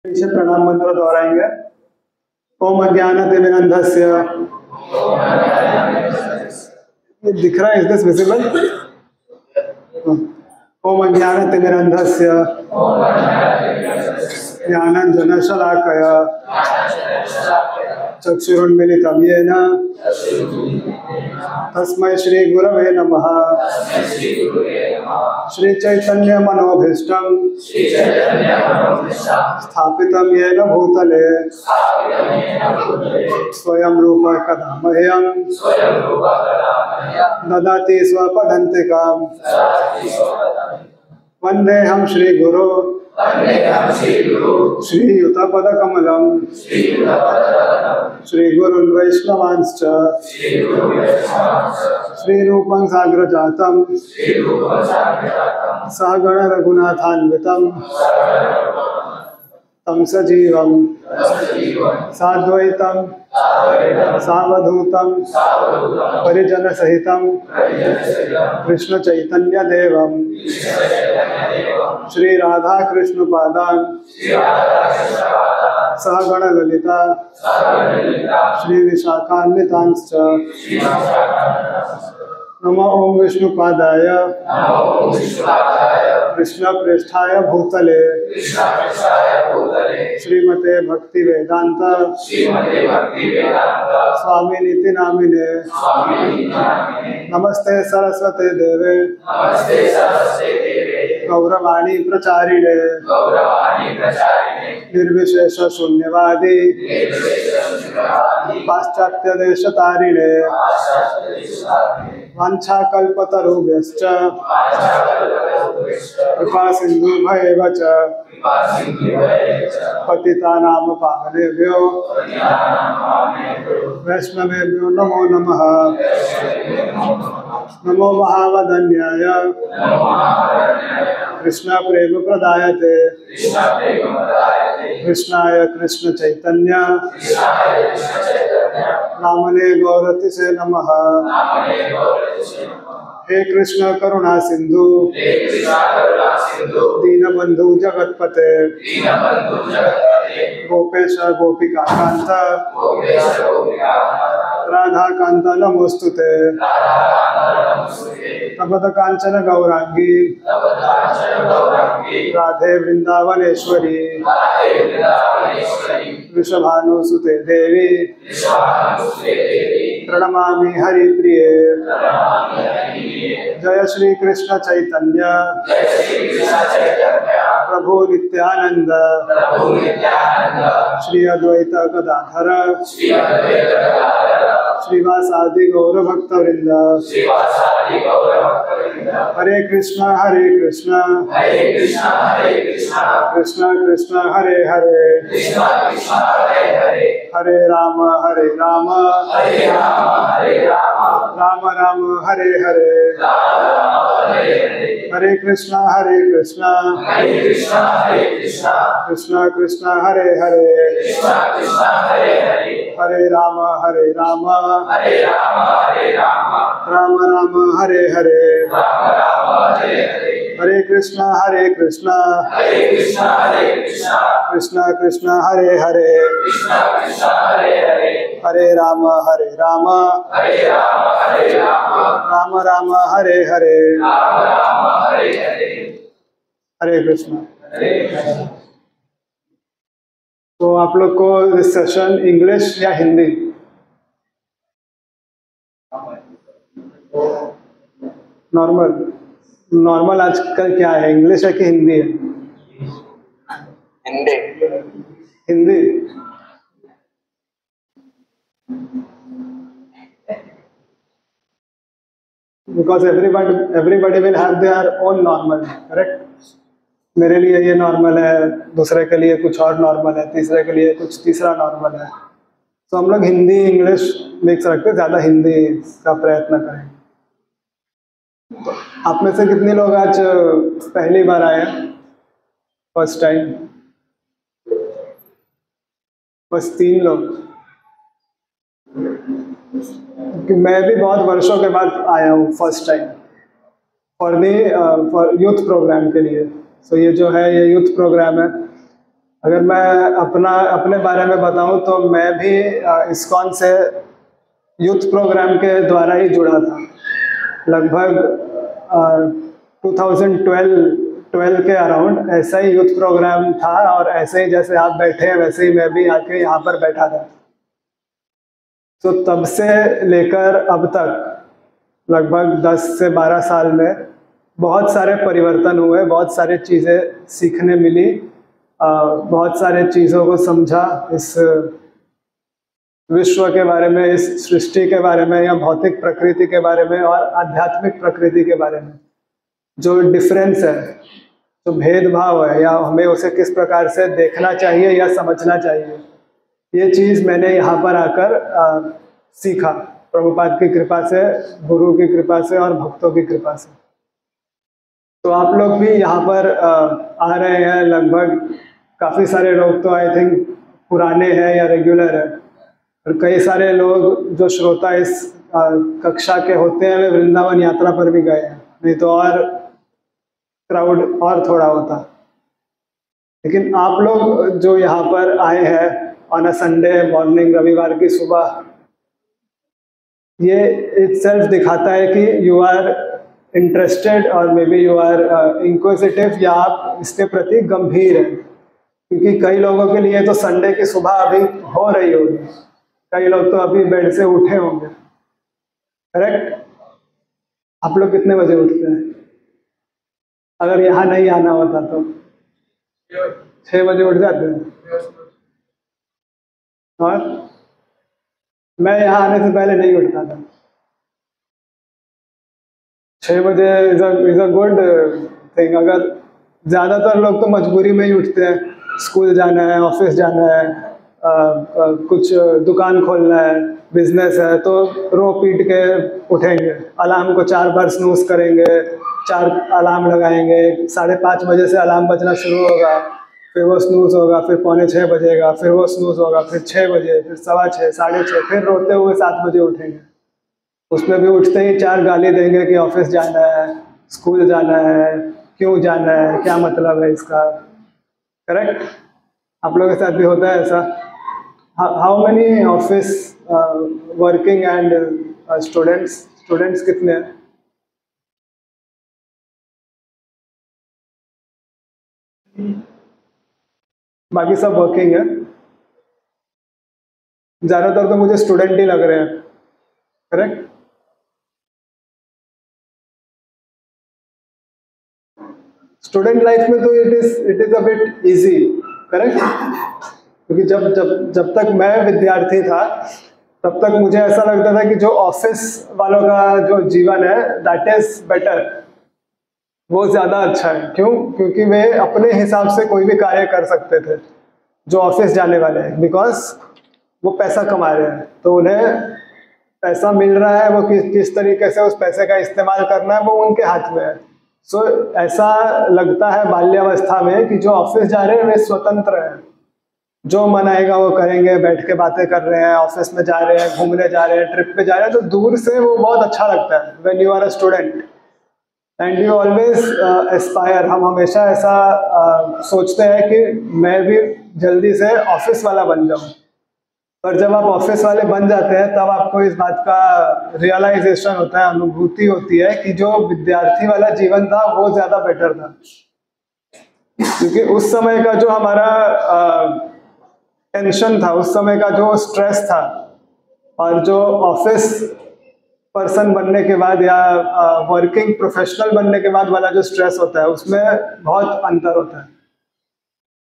प्रणाम मंत्र दोहराएंगे। ओम अज्ञानतिमिरन्धस्य, ये दिख रहा है, इज दिस विजिबल? ओम अज्ञानतिमिरन्धस्य ज्ञानाञ्जनशलाकया चक्षुरुन्मीलितं येन तस्मै श्री गुरवे नमः। श्री चैतन्य मनोभीष्टं स्थापितं येन भूतले स्वयं रूप कदा मह्यं ददाति स्वपदान्तिकां। वन्देऽहं श्रीगुरो श्रीयुतपदकमलं श्रीगुरुन् वैष्णवांश्च श्रीरूपं साग्रजातं सहगण रघुनाथान्वितं तं सजीवं साद्वैतं सावधूतं परिजनसहितं कृष्णचैतन्यदेवं श्री राधा कृष्ण पादान् सहगण ललिता श्री विशाखान्वितांश्च। नमो ओम विष्णुपादाय कृष्ण प्रेष्ठाय भूतले श्रीमते भक्ति वेदांत स्वामिनिति नामिने। नमस्ते सरस्वते देवे गौरवाणी प्रचारिणे निर्विशेष शून्यवादी पाश्चात्य देश तारिणे। वाञ्छाकल्पतरुभ्यश्च कृपा सिन्धुभ्येव च पतितानां पावनेभ्यो वैष्णवेभ्यो नमो नमः। नमो महावदन्याय कृष्ण प्रेम प्रदायते कृष्णाय कृष्ण चैतन्य नामने गौरतिसे नमः। हे कृष्ण करुणा सिंधु दीनबंधु जगतपते गोपेश गोपिका कांत राधा कांत नमोस्तुते। तपत कांचन गौरांगी राधे वृंदावनेश्वरी वृषभानुसुते देवी प्रणमामि हरिप्रिये। जय श्री कृष्ण चैतन्य प्रभु नित्यानंद श्री अद्वैत गदाधर श्रीवासादि गौर भक्तवृंद। हरे कृष्ण कृष्ण कृष्ण हरे हरे हरे राम राम राम हरे हरे। हरे कृष्ण कृष्ण कृष्ण हरे हरे हरे राम राम राम हरे हरे। हरे कृष्ण कृष्ण कृष्ण हरे हरे हरे राम राम राम हरे हरे। हरे कृष्ण। तो आप लोग को इस सेशन इंग्लिश या हिंदी? नॉर्मल आजकल क्या है, इंग्लिश है कि हिंदी है? Hindi. Because everybody will have their own normal, correct? मेरे लिए ये नॉर्मल है, दूसरे के लिए कुछ और नॉर्मल है, तीसरे के लिए कुछ तीसरा नॉर्मल है। तो हम लोग हिंदी इंग्लिश मिक्स रखते हैं, ज़्यादा हिंदी का प्रयत्न करें। तो आप में से कितने लोग आज पहली बार आए? First time? बस 3 लोग। मैं भी बहुत वर्षों के बाद आया हूँ first time for youth programme के लिए। सो ये जो है ये यूथ प्रोग्राम है। अगर मैं अपने बारे में बताऊं तो मैं भी इस्कॉन से यूथ प्रोग्राम के द्वारा ही जुड़ा था। लगभग 2012 के अराउंड ऐसा ही यूथ प्रोग्राम था, और ऐसे ही जैसे आप बैठे हैं वैसे ही मैं भी आके यहाँ पर बैठा था। तो तब से लेकर अब तक लगभग 10 से 12 साल में बहुत सारे परिवर्तन हुए, बहुत सारी चीज़ें सीखने मिली, बहुत सारे चीज़ों को समझा, इस विश्व के बारे में, इस सृष्टि के बारे में, या भौतिक प्रकृति के बारे में और आध्यात्मिक प्रकृति के बारे में। जो डिफरेंस है, जो भेदभाव है, या हमें उसे किस प्रकार से देखना चाहिए या समझना चाहिए, ये चीज़ मैंने यहाँ पर आकर सीखा, प्रभुपाद की कृपा से, गुरु की कृपा से और भक्तों की कृपा से। तो आप लोग भी यहाँ पर आ रहे हैं, लगभग काफ़ी सारे लोग तो आई थिंक पुराने हैं या रेगुलर है, और कई सारे लोग जो श्रोता इस कक्षा के होते हैं वे वृंदावन यात्रा पर भी गए हैं, नहीं तो और क्राउड और थोड़ा होता। लेकिन आप लोग जो यहाँ पर आए हैं ऑन अ संडे मॉर्निंग, रविवार की सुबह, ये इटसेल्फ दिखाता है कि यू आर इंटरेस्टेड और may be you are inquisitive, या आप इसके प्रति गंभीर हैं। क्योंकि कई लोगों के लिए तो संडे की सुबह अभी हो रही होगी, कई लोग तो अभी बेड से उठे होंगे, करेक्ट? आप लोग कितने बजे उठते हैं? अगर यहाँ नहीं आना होता तो 6 बजे उठ जाते हैं। और मैं यहाँ आने से पहले नहीं उठता था। 6 बजे इज अ गुड थिंग। अगर ज़्यादातर लोग तो मजबूरी में ही उठते हैं, स्कूल जाना है, ऑफिस जाना है, कुछ दुकान खोलना है, बिजनेस है, तो रो पीट के उठेंगे, अलार्म को 4 बार स्नूज करेंगे, 4 अलार्म लगाएंगे, 5:30 बजे से अलार्म बजना शुरू होगा, फिर वो स्नूज होगा, फिर 5:45 बजेगा, फिर वो स्नूज होगा, फिर 6 बजे, फिर 6:15, 6:30, फिर रोते हुए 7 बजे उठेंगे। उसमें भी उठते ही 4 गाली देंगे कि ऑफिस जाना है, स्कूल जाना है, क्यों जाना है, क्या मतलब है इसका, करेक्ट? आप लोगों के साथ भी होता है ऐसा? How many office working and students कितने हैं? बाकी सब वर्किंग है। ज़्यादातर तो मुझे स्टूडेंट ही लग रहे हैं, करेक्ट? स्टूडेंट लाइफ में तो it is a bit easy, correct? क्योंकि जब तक मैं विद्यार्थी था तब तक मुझे ऐसा लगता था कि जो ऑफिस वालों का जो जीवन है दैट इज बेटर, वो ज़्यादा अच्छा है। क्यों? क्योंकि वे अपने हिसाब से कोई भी कार्य कर सकते थे जो ऑफिस जाने वाले हैं, बिकॉज वो पैसा कमा रहे हैं, तो उन्हें पैसा मिल रहा है, वो किस तरीके से उस पैसे का इस्तेमाल करना है वो उनके हाथ में है। सो ऐसा लगता है बाल्यावस्था में कि जो ऑफिस जा रहे हैं वे स्वतंत्र हैं, जो मन आएगा वो करेंगे, बैठ के बातें कर रहे हैं, ऑफिस में जा रहे हैं, घूमने जा रहे हैं, ट्रिप पे जा रहे हैं, तो दूर से वो बहुत अच्छा लगता है when you are a student and you always aspire. हम हमेशा ऐसा सोचते हैं कि मैं भी जल्दी से ऑफिस वाला बन जाऊं, पर जब आप ऑफिस वाले बन जाते हैं तब आपको इस बात का रियलाइजेशन होता है, अनुभूति होती है कि जो विद्यार्थी वाला जीवन था वो ज़्यादा बेटर था। क्योंकि उस समय का जो हमारा टेंशन था, उस समय का जो स्ट्रेस था, और जो ऑफिस पर्सन बनने के बाद या वर्किंग प्रोफेशनल बनने के बाद वाला जो स्ट्रेस होता है उसमें बहुत अंतर होता है,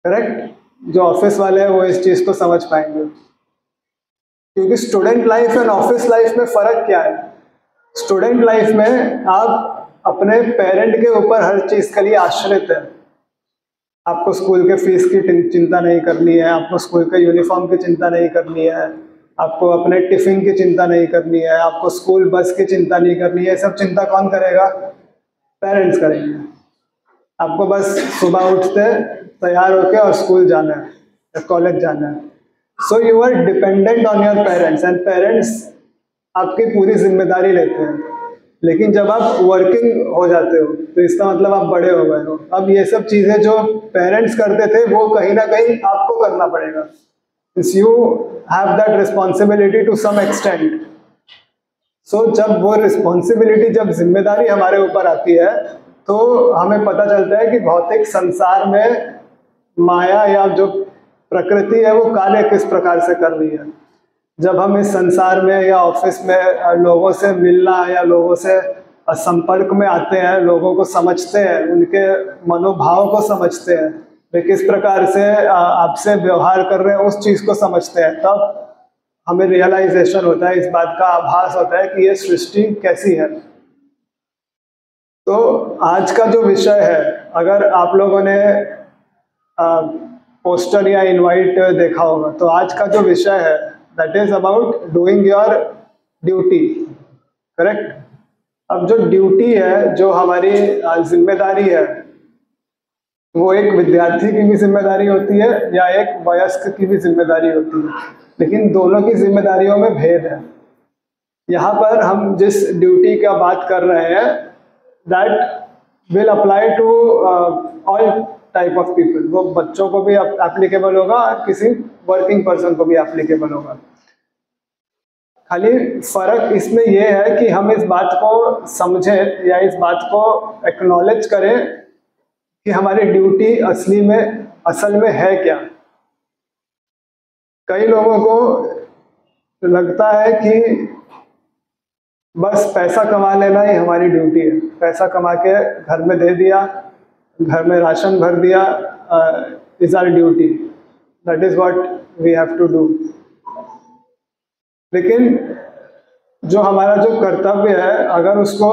करेक्ट? जो ऑफिस वाले हैं वो इस चीज़ को समझ पाएंगे। क्योंकि student life and office life में फ़र्क क्या है? स्टूडेंट लाइफ में आप अपने पेरेंट के ऊपर हर चीज़ के लिए आश्रित है। आपको स्कूल के फीस की चिंता नहीं करनी है, आपको स्कूल के यूनिफॉर्म की चिंता नहीं करनी है, आपको अपने टिफिन की चिंता नहीं करनी है, आपको स्कूल बस की चिंता नहीं करनी है। सब चिंता कौन करेगा? पेरेंट्स करेंगे। आपको बस सुबह उठते तैयार होके और स्कूल जाना है या कॉलेज जाना है। So you are dependent on your parents and parents आपकी पूरी जिम्मेदारी लेते हैं। लेकिन जब आप वर्किंग हो जाते हो तो इसका मतलब आप बड़े हो गए हो। अब ये सब चीजें जो पेरेंट्स करते थे वो कहीं ना कहीं आपको करना पड़ेगा। You have that responsibility to some extent. So जब वो रिस्पॉन्सिबिलिटी, जब जिम्मेदारी हमारे ऊपर आती है तो हमें पता चलता है कि भौतिक संसार में माया या जो प्रकृति है वो कार्य किस प्रकार से कर रही है। जब हम इस संसार में या ऑफिस में लोगों से मिलना या लोगों से संपर्क में आते हैं, लोगों को समझते हैं, उनके मनोभाव को समझते हैं, वे किस प्रकार से आपसे व्यवहार कर रहे हैं उस चीज को समझते हैं, तब हमें रियलाइजेशन होता है, इस बात का आभास होता है कि ये सृष्टि कैसी है। तो आज का जो विषय है, अगर आप लोगों ने पोस्टर या इनवाइट देखा होगा, तो आज का जो विषय है that is about doing your duty, correct. अब जो ड्यूटी है, जो हमारी जिम्मेदारी है, वो एक विद्यार्थी की भी जिम्मेदारी होती है या एक वयस्क की भी जिम्मेदारी होती है, लेकिन दोनों की जिम्मेदारियों में भेद है। यहाँ पर हम जिस ड्यूटी का बात कर रहे हैं that will apply to all type of people. वो बच्चों को भी एप्लीकेबल होगा और किसी वर्किंग पर्सन को भी एप्लीकेबल होगा। खाली फर्क इसमें यह है कि हम इस बात को समझें या इस बात को एक्नॉलेज करें कि हमारी ड्यूटी असल में है क्या। कई लोगों को लगता है कि बस पैसा कमा लेना ही हमारी ड्यूटी है, पैसा कमा के घर में दे दिया, घर में राशन भर दिया, is our duty, that is what we have to do. लेकिन जो हमारा जो कर्तव्य है, अगर उसको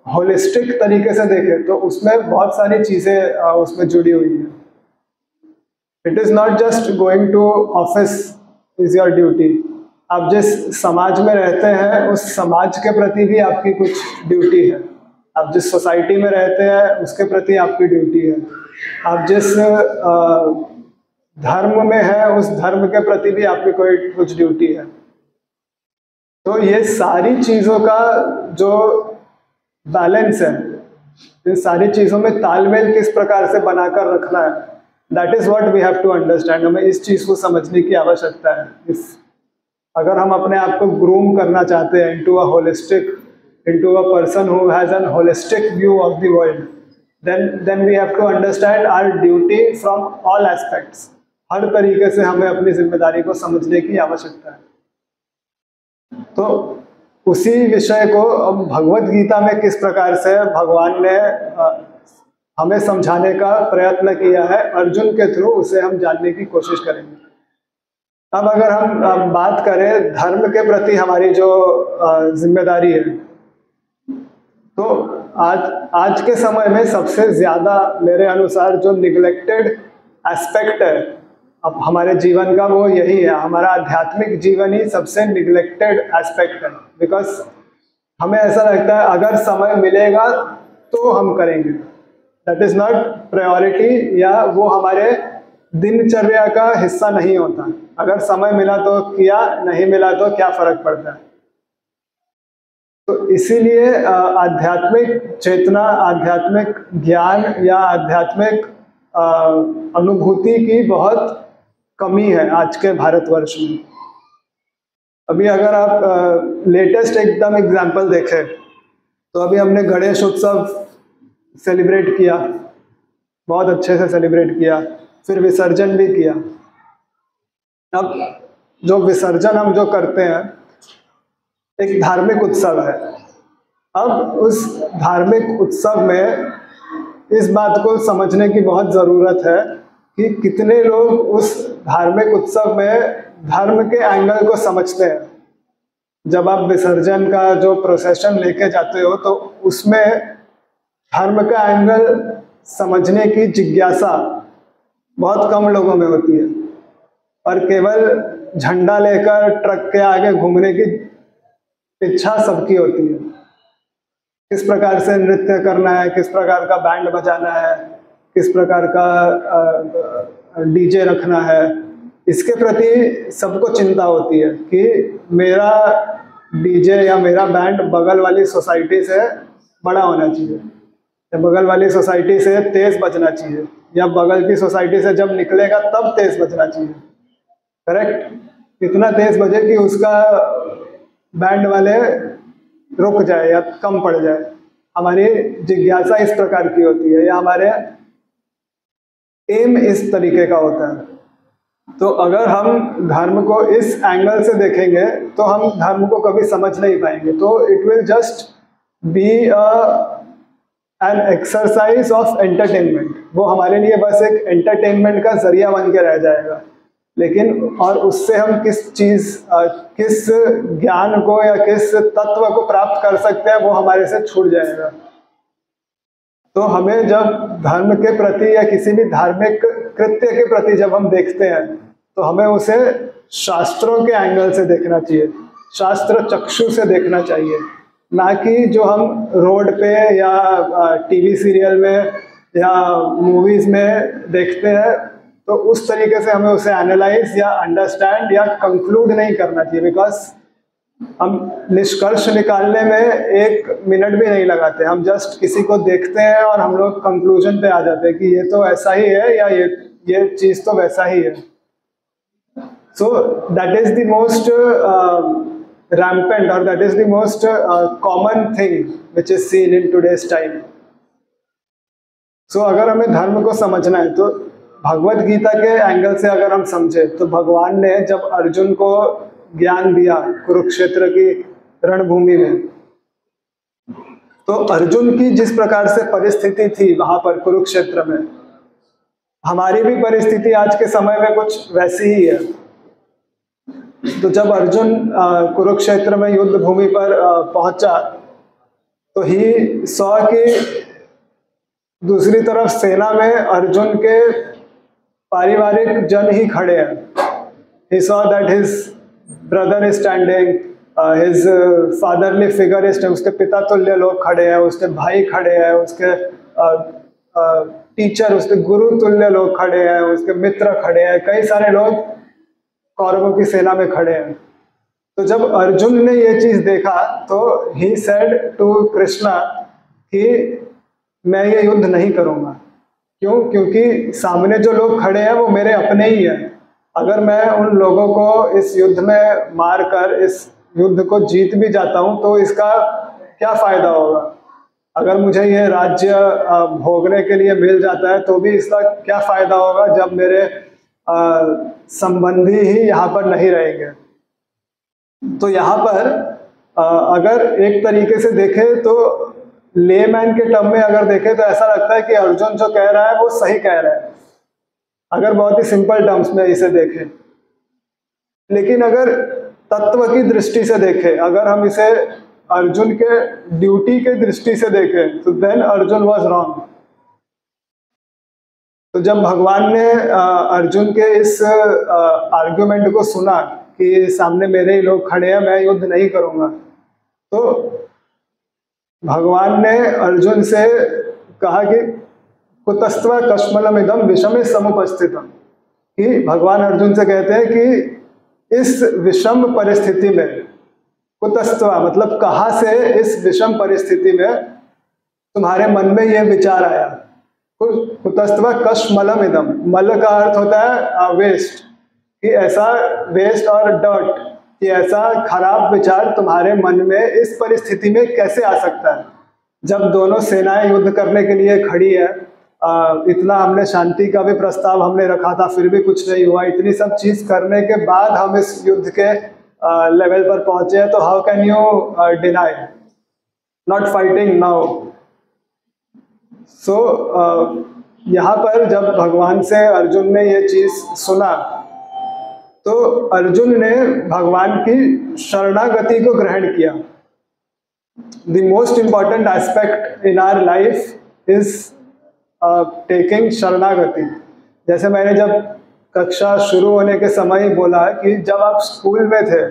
होलिस्टिक तरीके से देखें तो उसमें बहुत सारी चीजें उसमें जुड़ी हुई है। It is not just going to office is your duty. आप जिस समाज में रहते हैं उस समाज के प्रति भी आपकी कुछ ड्यूटी है। आप जिस सोसाइटी में रहते हैं उसके प्रति आपकी ड्यूटी है। आप जिस धर्म में है उस धर्म के प्रति भी आपकी कुछ ड्यूटी है। तो ये सारी चीजों का जो बैलेंस है, इन सारी चीजों में तालमेल किस प्रकार से बनाकर रखना है, that is what we have to understand. हमें इस चीज को समझने की आवश्यकता है। अगर हम अपने आप को ग्रूम करना चाहते हैं into a person who has an holistic view of the world, then we have to understand our duty from all aspects. हर तरीके से हमें अपनी जिम्मेदारी को समझने की आवश्यकता है। तो उसी विषय को अब भगवत गीता में किस प्रकार से भगवान ने हमें समझाने का प्रयत्न किया है अर्जुन के थ्रू, उसे हम जानने की कोशिश करेंगे। अब अगर हम बात करें धर्म के प्रति हमारी जो जिम्मेदारी है, तो आज के समय में सबसे ज्यादा मेरे अनुसार जो निग्लेक्टेड एस्पेक्ट है अब हमारे जीवन का, वो यही है। हमारा आध्यात्मिक जीवन ही सबसे निग्लेक्टेड एस्पेक्ट है। बिकॉज हमें ऐसा लगता है अगर समय मिलेगा तो हम करेंगे, दैट इज नॉट प्रायोरिटी, या वो हमारे दिनचर्या का हिस्सा नहीं होता। अगर समय मिला तो किया, नहीं मिला तो क्या फर्क पड़ता है। तो इसीलिए आध्यात्मिक चेतना, आध्यात्मिक ज्ञान या आध्यात्मिक अनुभूति की बहुत कमी है आज के भारतवर्ष में। अभी अगर आप लेटेस्ट एकदम एग्जाम्पल देखें तो अभी हमने गणेश उत्सव सेलिब्रेट किया, बहुत अच्छे से सेलिब्रेट किया, फिर विसर्जन भी किया। अब जो विसर्जन हम जो करते हैं एक धार्मिक उत्सव है। अब उस धार्मिक उत्सव में इस बात को समझने की बहुत ज़रूरत है कि कितने लोग उस धार्मिक उत्सव में धर्म के एंगल को समझते हैं। जब आप विसर्जन का जो प्रोसेशन लेके जाते हो तो उसमें धर्म का एंगल समझने की जिज्ञासा बहुत कम लोगों में होती है, और केवल झंडा लेकर ट्रक के आगे घूमने की इच्छा सबकी होती है। किस प्रकार से नृत्य करना है, किस प्रकार का बैंड बजाना है, किस प्रकार का डीजे रखना है, इसके प्रति सबको चिंता होती है कि मेरा डीजे या मेरा बैंड बगल वाली सोसाइटी से बड़ा होना चाहिए, या बगल वाली सोसाइटी से तेज बजना चाहिए, या बगल की सोसाइटी से जब निकलेगा तब तेज बजना चाहिए, करेक्ट। इतना तेज बजे कि उसका बैंड वाले रुक जाए या कम पड़ जाए। हमारी जिज्ञासा इस प्रकार की होती है, या हमारे एम इस तरीके का होता है। तो अगर हम धर्म को इस एंगल से देखेंगे तो हम धर्म को कभी समझ नहीं पाएंगे। तो it will just be an exercise of entertainment. वो हमारे लिए बस एक एंटरटेनमेंट का जरिया बन के रह जाएगा। लेकिन और उससे हम किस ज्ञान को या किस तत्व को प्राप्त कर सकते हैं वो हमारे से छूट जाएगा। तो हमें जब धर्म के प्रति या किसी भी धार्मिक कृत्य के प्रति जब हम देखते हैं तो हमें उसे शास्त्रों के एंगल से देखना चाहिए, शास्त्र चक्षु से देखना चाहिए, ना कि जो हम रोड पे या टीवी सीरियल में या मूवीज में देखते हैं। तो उस तरीके से हमें उसे एनालाइज या अंडरस्टैंड या कंक्लूड नहीं करना चाहिए, बिकॉज हम निष्कर्ष निकालने में 1 मिनट भी नहीं लगाते। हम जस्ट किसी को देखते हैं और हम लोग कंक्लूजन पे आ जाते हैं कि ये तो ऐसा ही है या ये चीज तो वैसा ही है। So that is the most rampant or that is the most common thing which is seen in today's time. So अगर हमें धर्म को समझना है तो भगवत गीता के एंगल से अगर हम समझे तो भगवान ने जब अर्जुन को ज्ञान दिया कुरुक्षेत्र की रणभूमि में, तो अर्जुन की जिस प्रकार से परिस्थिति थी वहां पर कुरुक्षेत्र में, हमारी भी परिस्थिति आज के समय में कुछ वैसी ही है। तो जब अर्जुन कुरुक्षेत्र में युद्ध भूमि पर पहुंचा तो ही सॉ कि दूसरी तरफ सेना में अर्जुन के पारिवारिक जन ही खड़े हैं। He saw that his brother is standing, his fatherly figure is, उसके पिता तुल्य लोग खड़े हैं, उसके भाई खड़े हैं, उसके टीचर, उसके गुरु तुल्य लोग खड़े हैं, उसके मित्र खड़े हैं, कई सारे लोग कौरवों की सेना में खड़े हैं। तो जब अर्जुन ने ये चीज देखा तो ही सेड टू कृष्णा कि मैं ये युद्ध नहीं करूंगा। क्यों? क्योंकि सामने जो लोग खड़े हैं वो मेरे अपने ही हैं। अगर मैं उन लोगों को इस युद्ध में मार कर इस युद्ध को जीत भी जाता हूं तो इसका क्या फायदा होगा? अगर मुझे ये राज्य भोगने के लिए मिल जाता है तो भी इसका क्या फायदा होगा जब मेरे संबंधी ही यहाँ पर नहीं रहेंगे। तो यहाँ पर अगर एक तरीके से देखें तो लेमैन के टर्म में अगर देखें तो ऐसा लगता है कि अर्जुन जो कह रहा है वो सही कह रहा है, अगर बहुत ही सिंपल टर्म्स में इसे देखें। लेकिन अगर तत्व की दृष्टि से देखें, अगर हम इसे अर्जुन के ड्यूटी के दृष्टि से देखें तो देन अर्जुन वाज रॉन्ग। तो जब भगवान ने अर्जुन के इस आर्गुमेंट को सुना कि सामने मेरे ही लोग खड़े हैं, मैं युद्ध नहीं करूंगा, तो भगवान ने अर्जुन से कहा कि कुतस्त्व कश्मलमिदं विषमे समुपस्थितम्, कि भगवान अर्जुन से कहते हैं कि इस विषम परिस्थिति में, कुतस्त्व मतलब कहाँ से इस विषम परिस्थिति में तुम्हारे मन में यह विचार आया। कुतस्त्व कश्मलमिदं, मल का अर्थ होता है वेस्ट, कि ऐसा वेस्ट और डर्ट, कि ऐसा खराब विचार तुम्हारे मन में इस परिस्थिति में कैसे आ सकता है जब दोनों सेनाएं युद्ध करने के लिए खड़ी है। इतना हमने शांति का भी प्रस्ताव हमने रखा था फिर भी कुछ नहीं हुआ। इतनी सब चीज करने के बाद हम इस युद्ध के लेवल पर पहुंचे हैं, तो how can you deny not fighting now. So यहाँ पर जब भगवान से अर्जुन ने ये चीज सुना तो अर्जुन ने भगवान की शरणागति को ग्रहण किया। The most important aspect in our life is taking sharanagati. जैसे मैंने जब कक्षा शुरू होने के समय ही बोला कि जब आप स्कूल में थे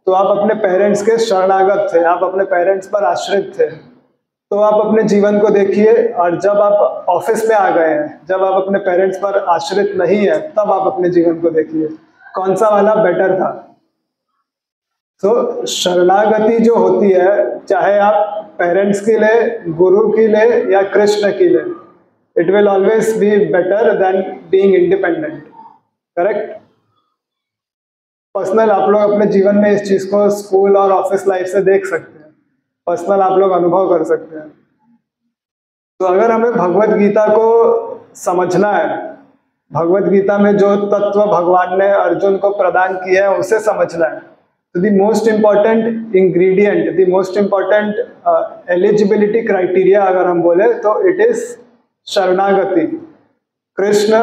तो आप अपने पेरेंट्स के शरणागत थे, आप अपने पेरेंट्स पर आश्रित थे। तो आप अपने जीवन को देखिए, और जब आप ऑफिस में आ गए हैं, जब आप अपने पेरेंट्स पर आश्रित नहीं है, तब आप अपने जीवन को देखिए, कौन सा वाला बेटर था। तो शरणागति जो होती है, चाहे आप पेरेंट्स की ले, गुरु की ले या कृष्ण की ले, it will always be better than being independent. Correct? Personal आप लोग अपने जीवन में इस चीज को स्कूल और ऑफिस लाइफ से देख सकते हैं, पर्सनल आप लोग अनुभव कर सकते हैं। तो अगर हमें भगवत गीता को समझना है, भगवत गीता में जो तत्व भगवान ने अर्जुन को प्रदान किया है उसे समझना है, तो the most important ingredient, the most important eligibility criteria अगर हम बोले तो इट इज शरणागति। कृष्ण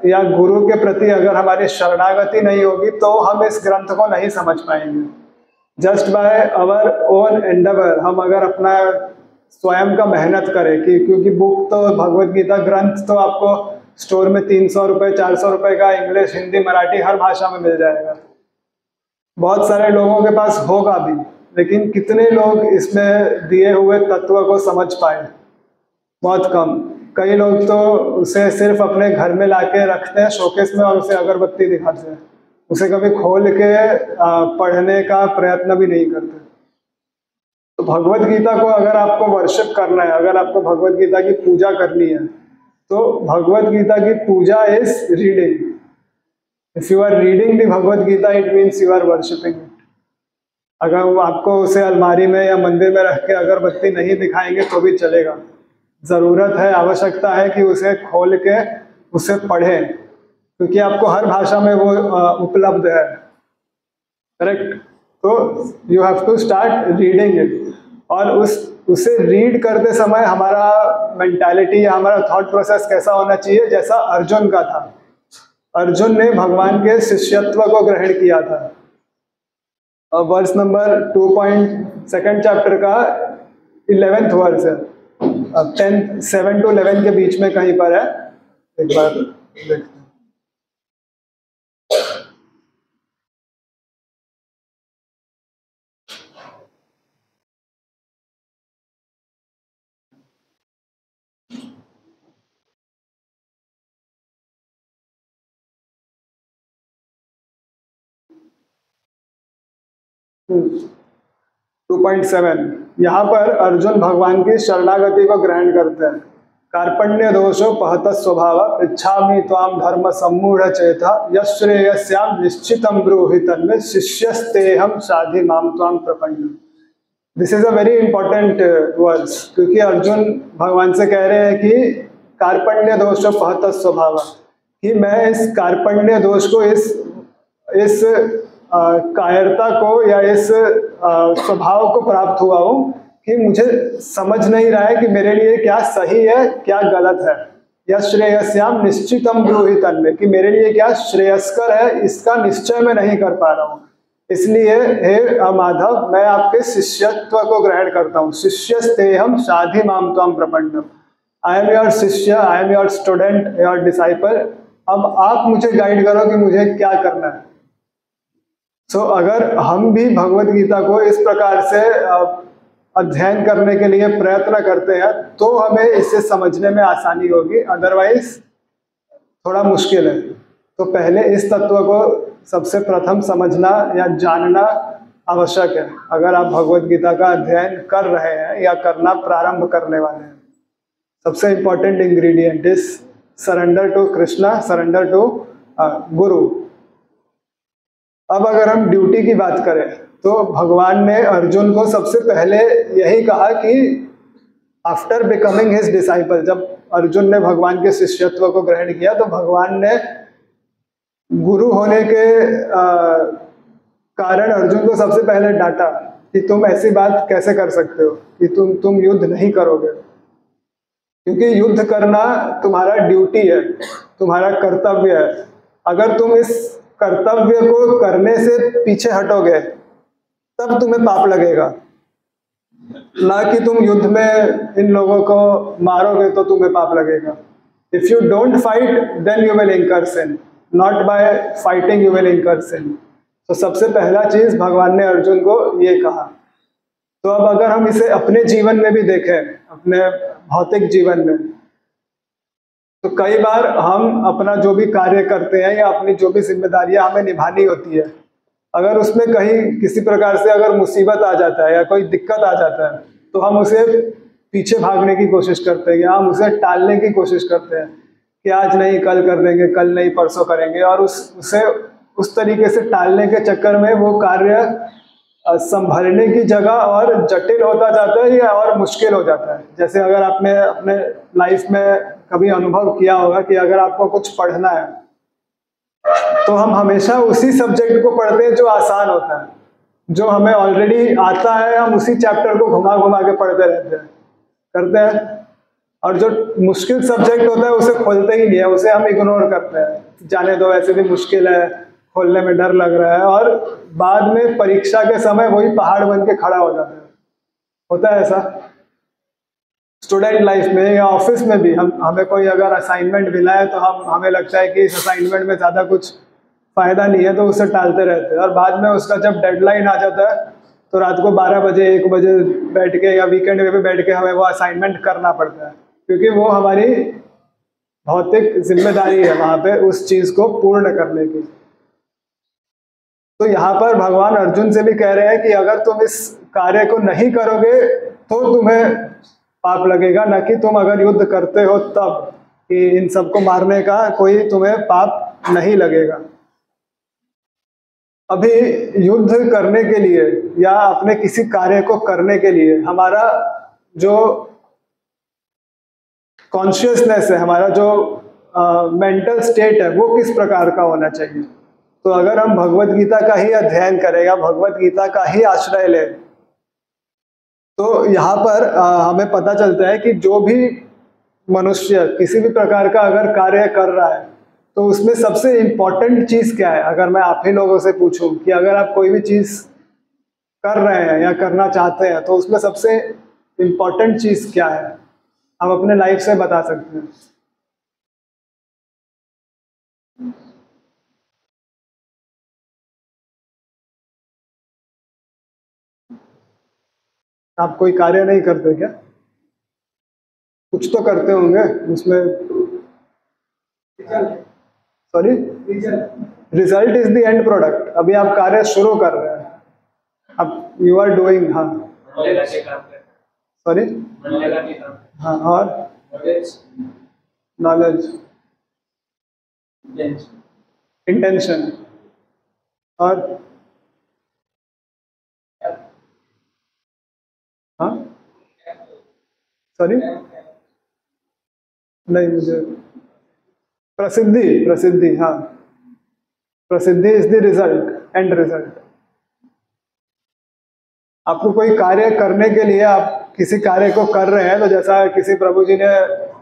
या गुरु के प्रति अगर हमारी शरणागति नहीं होगी तो हम इस ग्रंथ को नहीं समझ पाएंगे। Just by our own endeavour, हम अगर अपना स्वयं का मेहनत करें कि क्योंकि बुक तो भगवत गीता ग्रंथ तो आपको स्टोर में 300 रुपये 400 रुपये का इंग्लिश हिंदी मराठी हर भाषा में मिल जाएगा। बहुत सारे लोगों के पास होगा भी, लेकिन कितने लोग इसमें दिए हुए तत्व को समझ पाए? बहुत कम। कई लोग तो उसे सिर्फ अपने घर में लाके रखते हैं शोकेस में और उसे अगरबत्ती दिखाते हैं, उसे कभी खोल के पढ़ने का प्रयत्न भी नहीं करते। तो भगवत गीता को अगर आपको वर्शिप करना है, अगर आपको भगवत गीता की पूजा करनी है, तो भगवत गीता की पूजा is reading. If you are reading the Bhagavad Gita it means you are worshipping it. अगर वो आपको उसे अलमारी में या मंदिर में रख के अगरबत्ती नहीं दिखाएंगे तो भी चलेगा। जरूरत है, आवश्यकता है कि उसे खोल के उसे पढ़ें, क्योंकि आपको हर भाषा में वो उपलब्ध है। करेक्ट? तो you have to start reading it, और उसे रीड करते समय हमारा मेंटालिटी या हमारा थॉट प्रोसेस कैसा होना चाहिए, जैसा अर्जुन का था। अर्जुन ने भगवान के शिष्यत्व को ग्रहण किया था। वर्स नंबर 2.2 चैप्टर का 11th वर्स है, 7 to 11 के बीच में कहीं पर है, एक बार देखते हैं। 2.7 यहाँ पर अर्जुन भगवान की शरणागति को ग्रहण करते हैं। कार्पण्य दोषो पहत स्वभाव पृच्छामि त्वाम धर्म सम्मूढ़ चेता यश्रेयस्याम निश्चितम ब्रूहि तन्मे शिष्यस्तेहम साधि माम त्वाम प्रपन्नम। This is a very important words, क्योंकि अर्जुन भगवान से कह रहे हैं कि कार्पण्य दोषो पहत स्वभाव, कि मैं इस कार्पण्य दोष को, इस कायरता को या इस स्वभाव को प्राप्त हुआ हूँ कि मुझे समझ नहीं रहा है कि मेरे लिए क्या सही है क्या गलत है। या श्रेयस्याम निश्चितम ब्रूहि तन्मे, कि मेरे लिए क्या श्रेयस्कर है इसका निश्चय मैं नहीं कर पा रहा हूँ। इसलिए हे माधव, मैं आपके शिष्यत्व को ग्रहण करता हूँ। शिष्यस्तेहम साधि माम त्वाम प्रपन्नम। आई एम योर शिष्य, I am your student, your disciple. अब आप मुझे गाइड करो कि मुझे क्या करना है। सो अगर हम भी भगवत गीता को इस प्रकार से अध्ययन करने के लिए प्रयत्न करते हैं तो हमें इसे समझने में आसानी होगी, अदरवाइज थोड़ा मुश्किल है। तो पहले इस तत्व को सबसे प्रथम समझना या जानना आवश्यक है, अगर आप भगवत गीता का अध्ययन कर रहे हैं या करना प्रारंभ करने वाले हैं। सबसे important ingredient is surrender to Krishna, surrender to guru. अब अगर हम ड्यूटी की बात करें तो भगवान ने अर्जुन को सबसे पहले यही कहा कि आफ्टर बिकमिंग हिज डिसाइपल, जब अर्जुन ने भगवान के शिष्यत्व को ग्रहण किया तो भगवान ने गुरु होने के कारण अर्जुन को सबसे पहले डांटा कि तुम ऐसी बात कैसे कर सकते हो कि तुम युद्ध नहीं करोगे, क्योंकि युद्ध करना तुम्हारा ड्यूटी है, तुम्हारा कर्तव्य है। अगर तुम इस कर्तव्य को करने से पीछे हटोगे तब तुम्हें पाप लगेगा, ना कि तुम युद्ध में इन लोगों को मारोगे तो तुम्हें पाप लगेगा। If you don't fight then you will incur sin, not by fighting you will incur sin. तो सबसे पहला चीज भगवान ने अर्जुन को ये कहा। तो अब अगर हम इसे अपने जीवन में भी देखें, अपने भौतिक जीवन में, तो कई बार हम अपना जो भी कार्य करते हैं या अपनी जो भी जिम्मेदारियां हमें निभानी होती है, अगर उसमें कहीं किसी प्रकार से अगर मुसीबत आ जाता है या कोई दिक्कत आ जाता है तो हम उसे पीछे भागने की कोशिश करते हैं या हम उसे टालने की कोशिश करते हैं कि आज नहीं कल कर देंगे, कल नहीं परसों करेंगे, और उसे उस तरीके से टालने के चक्कर में वो कार्य संभलने की जगह और जटिल होता जाता है या और मुश्किल हो जाता है। जैसे अगर आपने अपने लाइफ में कभी अनुभव किया होगा कि अगर आपको कुछ पढ़ना है तो हम हमेशा उसी सब्जेक्ट को पढ़ते हैं जो आसान होता है, जो हमें ऑलरेडी आता है, हम उसी चैप्टर को घुमा घुमा के पढ़ते रहते हैं, करते हैं, और जो मुश्किल सब्जेक्ट होता है उसे खोलते ही नहीं है, उसे हम इग्नोर करते हैं, जाने दो वैसे भी मुश्किल है, खोलने में डर लग रहा है, और बाद में परीक्षा के समय वही पहाड़ बन के खड़ा हो जाता है। होता है ऐसा स्टूडेंट लाइफ में या ऑफिस में भी। हमें कोई अगर असाइनमेंट मिला है तो हमें लगता है कि इस असाइनमेंट में ज़्यादा कुछ फ़ायदा नहीं है, तो उसे टालते रहते हैं, और बाद में उसका जब डेडलाइन आ जाता है तो रात को 12 बजे 1 बजे बैठ के या वीकेंड में भी बैठ के हमें वो असाइनमेंट करना पड़ता है, क्योंकि वो हमारी भौतिक जिम्मेदारी है वहाँ पे उस चीज़ को पूर्ण करने की। तो यहाँ पर भगवान अर्जुन से भी कह रहे हैं कि अगर तुम इस कार्य को नहीं करोगे तो तुम्हें पाप लगेगा, न कि तुम अगर युद्ध करते हो तब, कि इन सबको मारने का कोई तुम्हें पाप नहीं लगेगा। अभी युद्ध करने के लिए या अपने किसी कार्य को करने के लिए हमारा जो कॉन्शियसनेस है, हमारा जो मेंटल स्टेट है, वो किस प्रकार का होना चाहिए। तो अगर हम भगवत गीता का ही अध्ययन करें या भगवत गीता का ही आश्रय लें तो यहाँ पर हमें पता चलता है कि जो भी मनुष्य किसी भी प्रकार का अगर कार्य कर रहा है तो उसमें सबसे इम्पोर्टेंट चीज़ क्या है। अगर मैं आप ही लोगों से पूछूं कि अगर आप कोई भी चीज़ कर रहे हैं या करना चाहते हैं तो उसमें सबसे इम्पोर्टेंट चीज़ क्या है, हम अपने लाइफ से बता सकते हैं। आप कोई कार्य नहीं करते क्या? कुछ तो करते होंगे उसमें। Sorry, result is the end product. अभी आप कार्य शुरू कर रहे हैं, अब यू आर डूइंग। हाँ सॉरी, हाँ, और नॉलेज, इंटेंशन, और हाँ सॉरी नहीं, मुझे प्रसिद्धि, प्रसिद्धि, हाँ, प्रसिद्धि is the result, and result. आपको कोई कार्य करने के लिए आप किसी कार्य को कर रहे हैं तो जैसा किसी प्रभु जी ने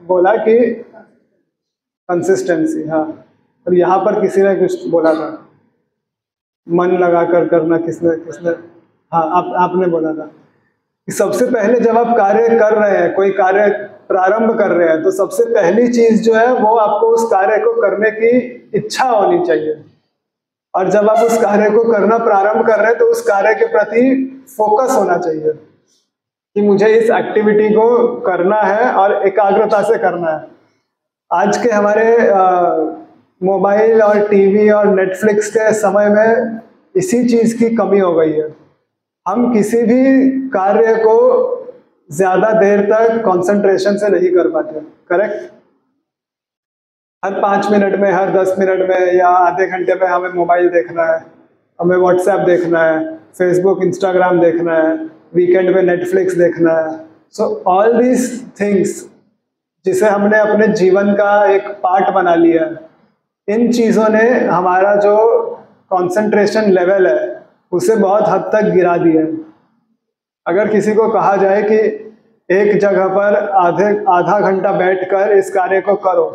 बोला कि कंसिस्टेंसी, हाँ, और यहाँ पर किसी ने कुछ बोला था मन लगाकर करना, किसने किसने हाँ, आपने बोला था कि सबसे पहले जब आप कार्य कर रहे हैं, कोई कार्य प्रारंभ कर रहे हैं, तो सबसे पहली चीज जो है वो आपको उस कार्य को करने की इच्छा होनी चाहिए। और जब आप उस कार्य को करना प्रारंभ कर रहे हैं तो उस कार्य के प्रति फोकस होना चाहिए कि मुझे इस एक्टिविटी को करना है और एकाग्रता से करना है। आज के हमारे मोबाइल और टीवी और नेटफ्लिक्स के समय में इसी चीज की कमी हो गई है। हम किसी भी कार्य को ज्यादा देर तक कंसंट्रेशन से नहीं कर पाते। करेक्ट? हर 5 मिनट में, हर 10 मिनट में या आधे घंटे में हमें मोबाइल देखना है, हमें व्हाट्सएप देखना है, फेसबुक इंस्टाग्राम देखना है, वीकेंड में नेटफ्लिक्स देखना है। सो ऑल दीज थिंग्स जिसे हमने अपने जीवन का एक पार्ट बना लिया है, इन चीज़ों ने हमारा जो कंसंट्रेशन लेवल है उसे बहुत हद तक गिरा दिया है। अगर किसी को कहा जाए कि एक जगह पर आधा घंटा बैठकर इस कार्य को करो,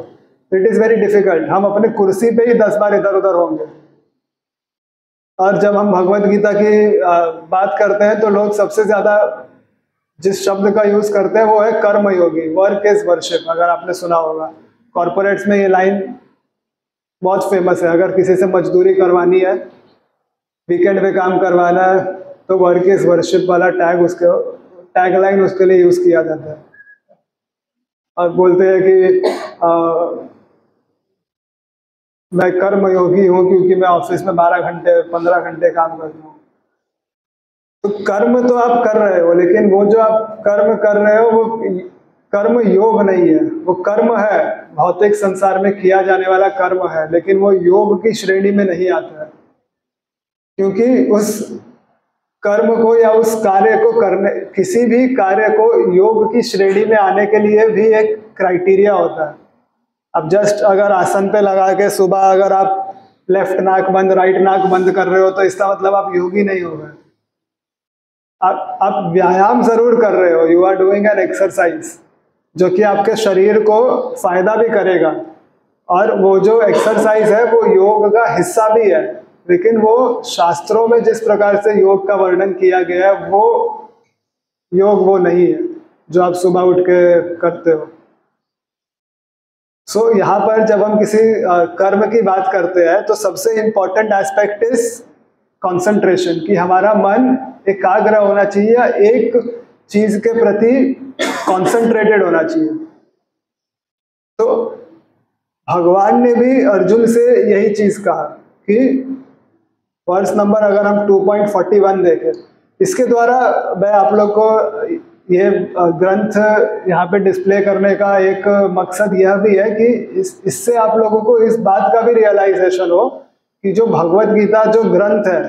इट इज़ वेरी डिफिकल्ट। हम अपने कुर्सी पे ही 10 बार इधर उधर होंगे। और जब हम भगवत गीता की बात करते हैं तो लोग सबसे ज़्यादा जिस शब्द का यूज़ करते हैं वो है कर्मयोगी, वर्क इज वर्शिप। अगर आपने सुना होगा, कॉरपोरेट्स में ये लाइन बहुत फेमस है। अगर किसी से मजदूरी करवानी है, वीकेंड पे काम करवाना है, तो वर्क इज वर्शिप वाला टैग लाइन उसके लिए यूज़ किया जाता है। और बोलते हैं कि मैं कर्म योगी हूँ क्योंकि मैं ऑफिस में 12 घंटे 15 घंटे काम करता हूँ। तो कर्म तो आप कर रहे हो, लेकिन वो जो आप कर्म कर रहे हो वो कर्म योग नहीं है। वो कर्म है, भौतिक संसार में किया जाने वाला कर्म है, लेकिन वो योग की श्रेणी में नहीं आता है, क्योंकि उस कर्म को या उस कार्य को करने, किसी भी कार्य को योग की श्रेणी में आने के लिए भी एक क्राइटेरिया होता है। अब जस्ट अगर आसन पे लगा के सुबह अगर आप लेफ्ट नाक बंद राइट नाक बंद कर रहे हो तो इसका मतलब आप योगी नहीं हो गए। आप व्यायाम जरूर कर रहे हो, you are doing an exercise, जो कि आपके शरीर को फायदा भी करेगा, और वो जो एक्सरसाइज है वो योग का हिस्सा भी है, लेकिन वो शास्त्रों में जिस प्रकार से योग का वर्णन किया गया है वो योग वो नहीं है जो आप सुबह उठ के करते हो। सो यहाँ पर जब हम किसी कर्म की बात करते हैं तो सबसे इंपॉर्टेंट एस्पेक्ट इज कंसंट्रेशन, कि हमारा मन एकाग्र होना चाहिए या एक चीज के प्रति कंसंट्रेटेड होना चाहिए। तो भगवान ने भी अर्जुन से यही चीज कहा कि वर्स नंबर अगर हम 2.41 देखें, इसके द्वारा मैं आप लोग को ये ग्रंथ यहाँ पे डिस्प्ले करने का एक मकसद यह भी है कि इससे आप लोगों को इस बात का भी रियलाइजेशन हो कि जो भगवत गीता जो ग्रंथ है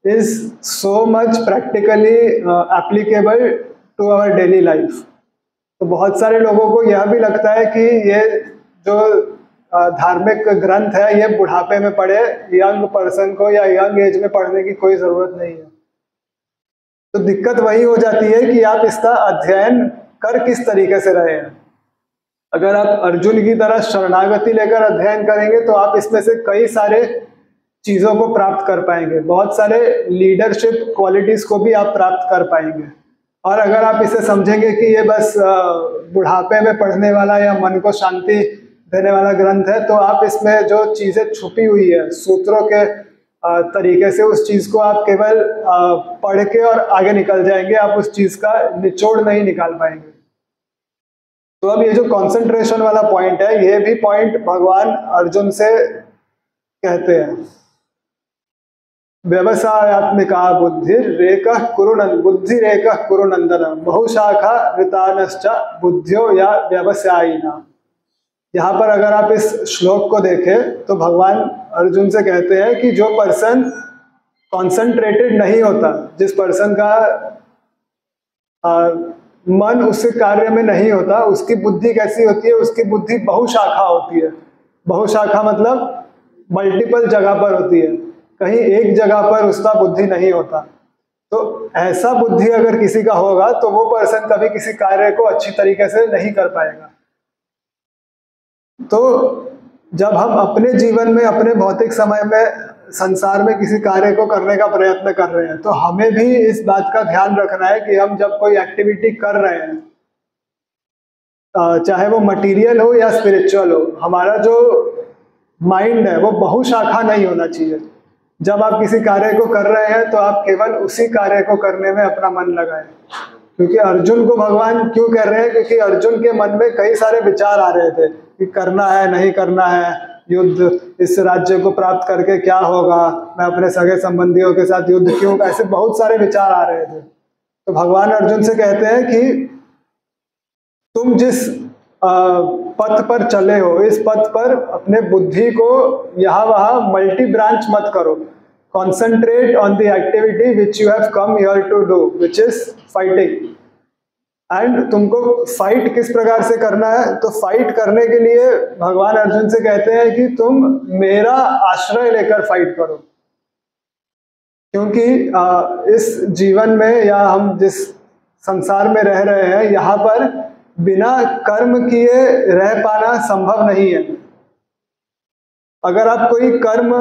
is so much practically applicable to our daily life. तो बहुत सारे लोगों को यह भी लगता है कि ये जो धार्मिक ग्रंथ है ये बुढ़ापे में पढ़े, यंग पर्सन को या यंग एज में पढ़ने की कोई जरूरत नहीं है। तो दिक्कत वही हो जाती है कि आप इसका अध्ययन कर किस तरीके से रहे हैं। अगर आप अर्जुन की तरह शरणागति लेकर अध्ययन करेंगे तो आप इसमें से कई सारे चीजों को प्राप्त कर पाएंगे, बहुत सारे लीडरशिप क्वालिटीज को भी आप प्राप्त कर पाएंगे। और अगर आप इसे समझेंगे कि ये बस बुढ़ापे में पढ़ने वाला या मन को शांति देने वाला ग्रंथ है, तो आप इसमें जो चीजें छुपी हुई है सूत्रों के तरीके से, उस चीज को आप केवल पढ़ के और आगे निकल जाएंगे, आप उस चीज का निचोड़ नहीं निकाल पाएंगे। तो अब ये जो कंसंट्रेशन वाला पॉइंट है, ये भी पॉइंट भगवान अर्जुन से कहते हैं। व्यवसायात्मिका बुद्धि रेकः कुरु नंदन बहुशाखा ऋतानश्च बुद्धियो या व्यवसायिना। यहाँ पर अगर आप इस श्लोक को देखें तो भगवान अर्जुन से कहते हैं कि जो पर्सन कॉन्सेंट्रेटेड नहीं होता, जिस पर्सन का मन उस कार्य में नहीं होता, उसकी बुद्धि कैसी होती है? उसकी बुद्धि बहुशाखा होती है। बहुशाखा मतलब मल्टीपल जगह पर होती है, कहीं एक जगह पर उसका बुद्धि नहीं होता। तो ऐसा बुद्धि अगर किसी का होगा तो वो पर्सन कभी किसी कार्य को अच्छी तरीके से नहीं कर पाएगा। तो जब हम अपने जीवन में, अपने भौतिक समय में, संसार में किसी कार्य को करने का प्रयत्न कर रहे हैं, तो हमें भी इस बात का ध्यान रखना है कि हम जब कोई एक्टिविटी कर रहे हैं, चाहे वो मटेरियल हो या स्पिरिचुअल हो, हमारा जो माइंड है वो बहुशाखा नहीं होना चाहिए। जब आप किसी कार्य को कर रहे हैं तो आप केवल उसी कार्य को करने में अपना मन लगाएं। क्योंकि अर्जुन को भगवान क्यों कह रहे हैं? क्योंकि अर्जुन के मन में कई सारे विचार आ रहे थे कि करना है नहीं करना है, युद्ध, इस राज्य को प्राप्त करके क्या होगा, मैं अपने सगे संबंधियों के साथ युद्ध क्यों, ऐसे बहुत सारे विचार आ रहे थे। तो भगवान अर्जुन से कहते हैं कि तुम जिस पथ पर चले हो, इस पथ पर अपने बुद्धि को यहाँ वहाँ मल्टी ब्रांच मत करो। Concentrate on the activity which you have come here to do, which is fighting. And तुमको फाइट किस प्रकार से करना है? तो फाइट करने के लिए भगवान अर्जुन से कहते हैं कि तुम मेरा आश्रय लेकर फाइट करो। क्योंकि इस जीवन में या हम जिस संसार में रह रहे हैं, यहाँ पर बिना कर्म किए रह पाना संभव नहीं है। अगर आप कोई कर्म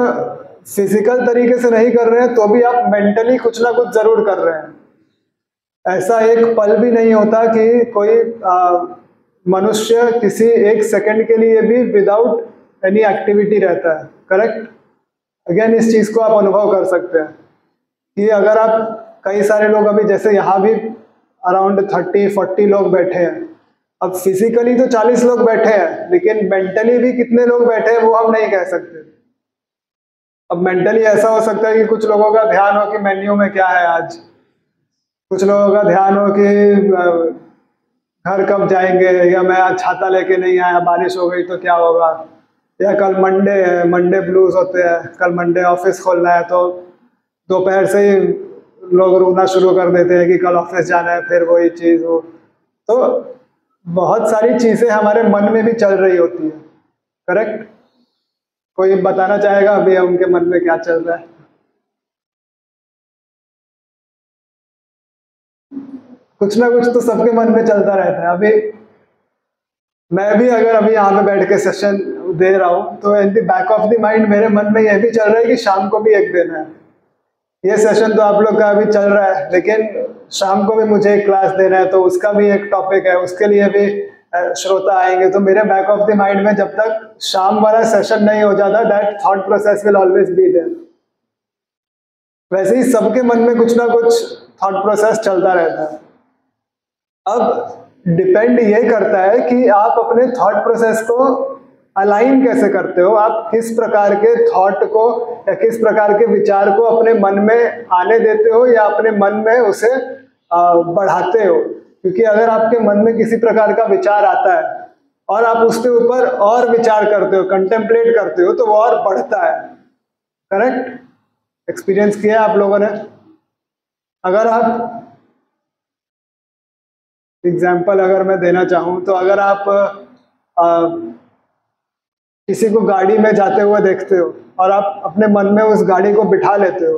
फिजिकल तरीके से नहीं कर रहे हैं तो भी आप मेंटली कुछ ना कुछ जरूर कर रहे हैं। ऐसा एक पल भी नहीं होता कि कोई मनुष्य किसी एक सेकंड के लिए भी विदाउट एनी एक्टिविटी रहता है। करेक्ट? अगेन इस चीज को आप अनुभव कर सकते हैं कि अगर आप, कई सारे लोग अभी जैसे यहाँ भी अराउंड 30-40 लोग बैठे हैं, अब फिजिकली तो 40 लोग बैठे हैं, लेकिन मेंटली भी कितने लोग बैठे हैं वो हम नहीं कह सकते। अब मेंटली ऐसा हो सकता है कि कुछ लोगों का ध्यान हो कि मेन्यू में क्या है आज, कुछ लोगों का ध्यान हो कि घर कब जाएंगे, या मैं आज छाता लेके नहीं आया, बारिश हो गई तो क्या होगा, या कल मंडे है, मंडे ब्लूज होते हैं, कल मंडे ऑफिस खोलना है तो दोपहर से ही लोग रोना शुरू कर देते हैं कि कल ऑफिस जाना है, फिर वही चीज़ हो। तो बहुत सारी चीज़ें हमारे मन में भी चल रही होती है, करेक्ट। कोई बताना चाहेगा अभी उनके मन में क्या चल रहा है? कुछ ना कुछ तो सबके मन में चलता रहता है। अभी मैं भी अगर अभी यहाँ पे बैठ के सेशन दे रहा हूँ तो in the back of the mind मेरे मन में यह भी चल रहा है कि शाम को भी एक दिन है। ये सेशन तो आप लोग का अभी चल रहा है, लेकिन शाम को भी मुझे एक क्लास देना है, तो उसका भी एक टॉपिक है, उसके लिए भी श्रोता आएंगे। तो मेरे बैक ऑफ द माइंड में जब तक शाम वाला सेशन नहीं हो जाता, that thought process will always be there. वैसे ही सबके मन में कुछ ना कुछ थॉट प्रोसेस चलता रहता है। अब डिपेंड ये करता है कि आप अपने थॉट प्रोसेस को अलाइन कैसे करते हो, आप किस प्रकार के थॉट को या किस प्रकार के विचार को अपने मन में आने देते हो या अपने मन में उसे बढ़ाते हो। क्योंकि अगर आपके मन में किसी प्रकार का विचार आता है और आप उसके ऊपर और विचार करते हो, कंटेम्पलेट करते हो, तो वो और बढ़ता है, करेक्ट। एक्सपीरियंस किया आप लोगों ने? अगर आप एग्जाम्पल अगर मैं देना चाहूँ तो अगर आप किसी को गाड़ी में जाते हुए देखते हो और आप अपने मन में उस गाड़ी को बिठा लेते हो,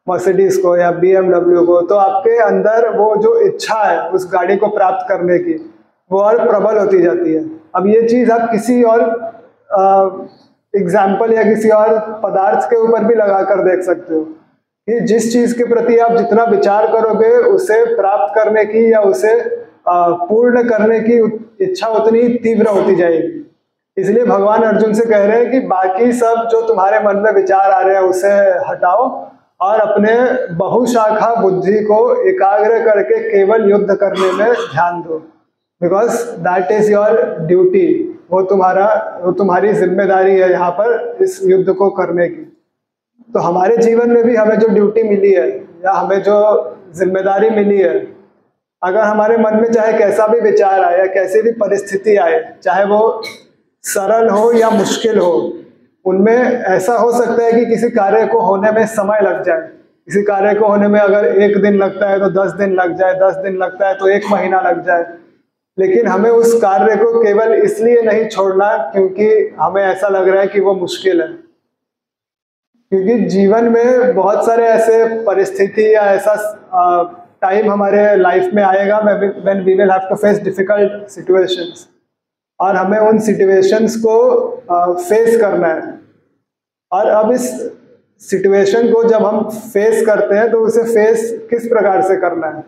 मर्सिडीज को या BMW को, तो आपके अंदर वो जो इच्छा है उस गाड़ी को प्राप्त करने की, वो और प्रबल होती जाती है। अब ये चीज़ आप किसी और एग्जाम्पल या किसी और पदार्थ के ऊपर भी लगा कर देख सकते हो कि जिस चीज़ के प्रति आप जितना विचार करोगे, उसे प्राप्त करने की या उसे पूर्ण करने की इच्छा उतनी तीव्र होती जाएगी। इसलिए भगवान अर्जुन से कह रहे हैं कि बाकी सब जो तुम्हारे मन में विचार आ रहे हैं उसे हटाओ और अपने बहुशाखा बुद्धि को एकाग्र करके केवल युद्ध करने में ध्यान दो, because that is your duty. वो तुम्हारी जिम्मेदारी है यहाँ पर इस युद्ध को करने की। तो हमारे जीवन में भी हमें जो ड्यूटी मिली है या हमें जो जिम्मेदारी मिली है, अगर हमारे मन में चाहे कैसा भी विचार आए या कैसी भी परिस्थिति आए, चाहे वो सरल हो या मुश्किल हो, उनमें ऐसा हो सकता है कि किसी कार्य को होने में समय लग जाए। किसी कार्य को होने में अगर 1 दिन लगता है तो 10 दिन लग जाए, 10 दिन लगता है तो 1 महीना लग जाए। लेकिन हमें उस कार्य को केवल इसलिए नहीं छोड़ना क्योंकि हमें ऐसा लग रहा है कि वो मुश्किल है। क्योंकि जीवन में बहुत सारे ऐसे परिस्थिति या ऐसा टाइम हमारे लाइफ में आएगा when we will have to face difficult situations, और हमें उन सिचुएशंस को फेस करना है। और अब इस सिचुएशन को जब हम फेस करते हैं तो उसे फेस किस प्रकार से करना है।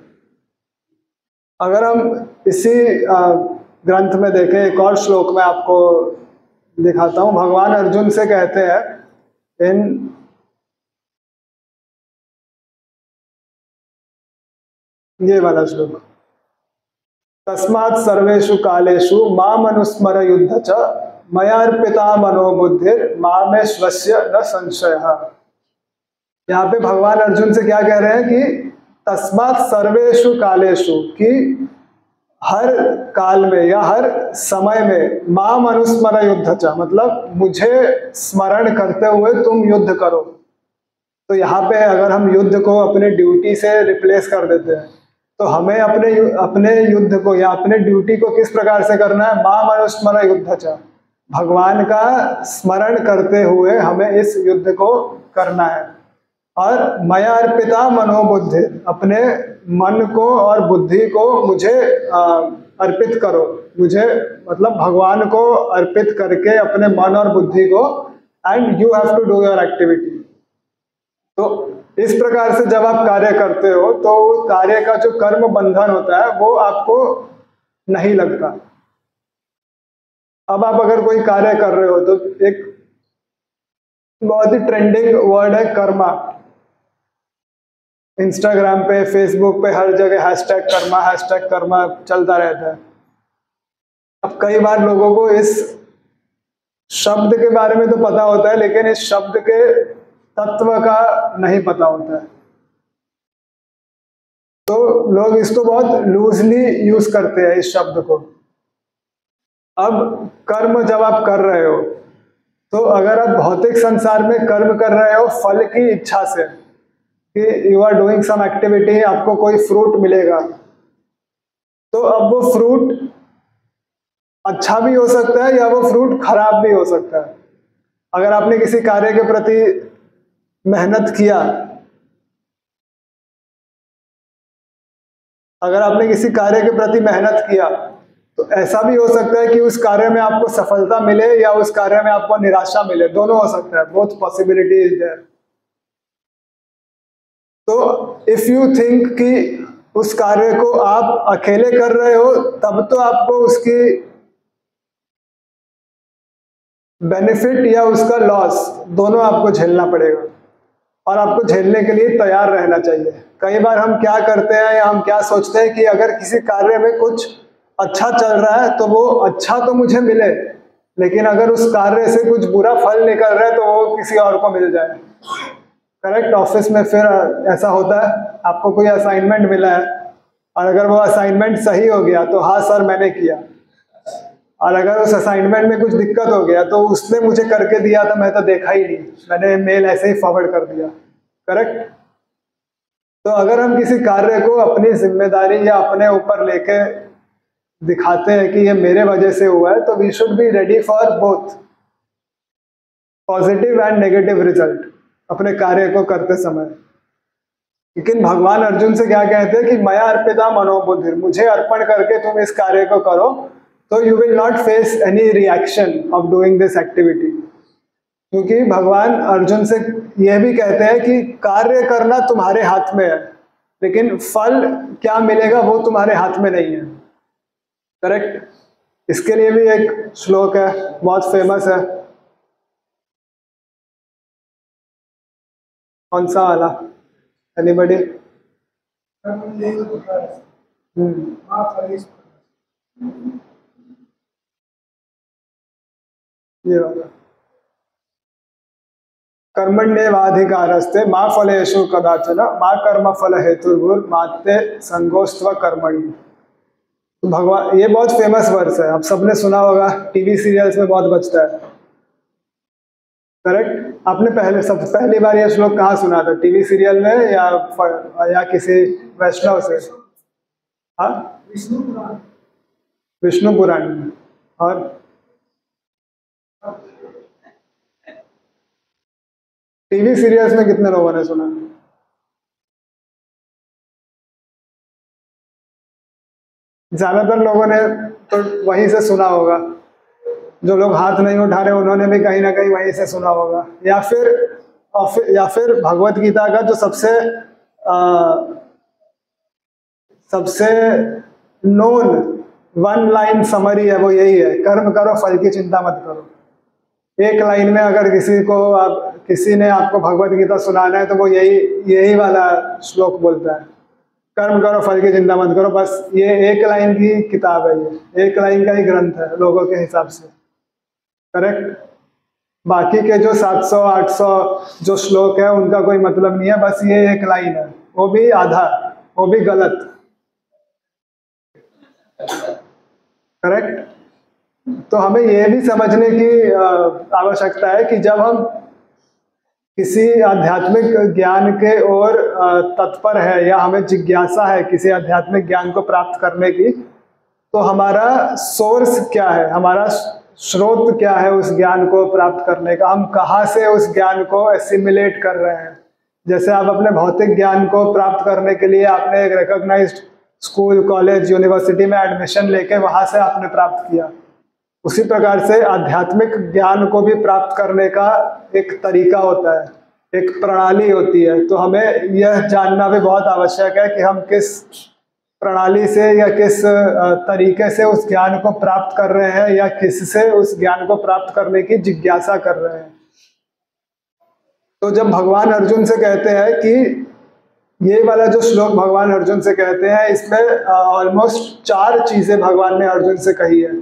अगर हम इसी ग्रंथ में देखें, एक और श्लोक में आपको दिखाता हूं। भगवान अर्जुन से कहते हैं इन ये वाला श्लोक, तस्मात् सर्वेषु कालेषु माम अनुस्मर युद्ध च मयार्पिता मनोबुद्धिर मामेश्वस्य न संशयः। यहाँ पे भगवान अर्जुन से क्या कह रहे हैं कि तस्मात् सर्वेषु कालेषु, कि हर काल में या हर समय में माम अनुस्मर युद्ध च, मतलब मुझे स्मरण करते हुए तुम युद्ध करो। तो यहाँ पे अगर हम युद्ध को अपने ड्यूटी से रिप्लेस कर देते हैं तो हमें अपने युद्ध को या अपने ड्यूटी को किस प्रकार से करना है? माम अनुस्मर युद्ध च, भगवान का स्मरण करते हुए हमें इस युद्ध को करना है। और मया अर्पिता मनोबुद्धि, अपने मन को और बुद्धि को मुझे अर्पित करो। मुझे मतलब भगवान को अर्पित करके अपने मन और बुद्धि को, and you have to do your activity. तो इस प्रकार से जब आप कार्य करते हो तो कार्य का जो कर्म बंधन होता है वो आपको नहीं लगता। अब आप अगर कोई कार्य कर रहे हो तो एक बहुत ही ट्रेंडिंग वर्ड है कर्मा। इंस्टाग्राम पे, फेसबुक पे, हर जगह हैशटैग कर्मा चलता रहता है। अब कई बार लोगों को इस शब्द के बारे में तो पता होता है, लेकिन इस शब्द के तत्व का नहीं पता होता है, तो लोग इसको बहुत लूजली यूज करते हैं इस शब्द को। अब कर्म जब आप कर रहे हो, तो अगर आप भौतिक संसार में कर्म कर रहे हो फल की इच्छा से कि you are doing some activity, आपको कोई फ्रूट मिलेगा, तो अब वो फ्रूट अच्छा भी हो सकता है या वो फ्रूट खराब भी हो सकता है। अगर आपने किसी कार्य के प्रति मेहनत किया, अगर आपने किसी कार्य के प्रति मेहनत किया, तो ऐसा भी हो सकता है कि उस कार्य में आपको सफलता मिले या उस कार्य में आपको निराशा मिले, दोनों हो सकता है, बोथ पॉसिबिलिटी इज देयर। तो इफ यू थिंक कि उस कार्य को आप अकेले कर रहे हो, तब तो आपको उसकी बेनिफिट या उसका लॉस दोनों आपको झेलना पड़ेगा, और आपको झेलने के लिए तैयार रहना चाहिए। कई बार हम क्या करते हैं या हम क्या सोचते हैं कि अगर किसी कार्य में कुछ अच्छा चल रहा है तो वो अच्छा तो मुझे मिले, लेकिन अगर उस कार्य से कुछ बुरा फल निकल रहा है तो वो किसी और को मिल जाए। करेक्ट। ऑफिस में फिर ऐसा होता है, आपको कोई असाइनमेंट मिला है और अगर वो असाइनमेंट सही हो गया तो हाँ सर मैंने किया, और अगर उस असाइनमेंट में कुछ दिक्कत हो गया तो उसने मुझे करके दिया था, मैं तो देखा ही नहीं, मैंने मेल ऐसे ही फॉरवर्ड कर दिया। करेक्ट। तो अगर हम किसी कार्य को अपनी जिम्मेदारी या अपने ऊपर लेके दिखाते हैं कि ये मेरे वजह से हुआ है, तो we should be ready for both positive and negative result अपने कार्य को करते समय। लेकिन भगवान अर्जुन से क्या कहते हैं कि मया अर्पिता मनोबुद्धि, मुझे अर्पण करके तुम इस कार्य को करो, तो you will not face any reaction of doing this activity. क्योंकि भगवान अर्जुन से यह भी कहते हैं कि कार्य करना तुम्हारे हाथ में है, लेकिन फल क्या मिलेगा वो तुम्हारे हाथ में नहीं है। करेक्ट। इसके लिए भी एक श्लोक है, बहुत फेमस है। कौन सा वाला? एनीबॉडी? ये वाला कर्मण्येवाधिकारस्ते मा फलेषु कदाचन मा कर्म फल हेतुर्भुर्माते संगोस्त्व कर्मणि। तो भगवान, ये बहुत फेमस वर्स है, आप सबने सुना होगा, टीवी सीरियल्स में बहुत बजता है। करेक्ट। आपने पहली बार ये श्लोक कहाँ सुना था? टीवी सीरियल में या किसी वैष्णव से? हाँ, विष्णु पुराण में। और टीवी सीरियल्स में कितने लोगों ने सुना? ज्यादातर लोगों ने तो वहीं से सुना होगा, जो लोग हाथ नहीं उठा रहे उन्होंने भी कहीं ना कहीं वहीं से सुना होगा, या फिर भगवत गीता का जो सबसे नोन वन लाइन समरी है वो यही है, कर्म करो फल की चिंता मत करो। एक लाइन में अगर किसी ने आपको भगवत गीता सुनाना है तो वो यही वाला श्लोक बोलता है, कर्म करो फल की चिंता मत करो। बस ये एक लाइन की किताब है, ये एक लाइन का ही ग्रंथ है लोगों के हिसाब से। करेक्ट। बाकी के जो 700-800 जो श्लोक है उनका कोई मतलब नहीं है, बस ये एक लाइन है, वो भी आधा, वो भी गलत। करेक्ट। तो हमें यह भी समझने की आवश्यकता है कि जब हम किसी आध्यात्मिक ज्ञान के ओर तत्पर है या हमें जिज्ञासा है किसी आध्यात्मिक ज्ञान को प्राप्त करने की, तो हमारा सोर्स क्या है, हमारा स्रोत क्या है उस ज्ञान को प्राप्त करने का, हम कहाँ से उस ज्ञान को एसिमिलेट कर रहे हैं। जैसे आप अपने भौतिक ज्ञान को प्राप्त करने के लिए आपने एक रिकॉग्नाइज्ड स्कूल, कॉलेज, यूनिवर्सिटी में एडमिशन लेके वहां से आपने प्राप्त किया, उसी प्रकार से आध्यात्मिक ज्ञान को भी प्राप्त करने का एक तरीका होता है, एक प्रणाली होती है। तो हमें यह जानना भी बहुत आवश्यक है कि हम किस प्रणाली से या किस तरीके से उस ज्ञान को प्राप्त कर रहे हैं या किससे उस ज्ञान को प्राप्त करने की जिज्ञासा कर रहे हैं। तो जब भगवान अर्जुन से कहते हैं कि ये वाला जो श्लोक भगवान अर्जुन से कहते हैं, इसमें ऑलमोस्ट 4 चीजें भगवान ने अर्जुन से कही है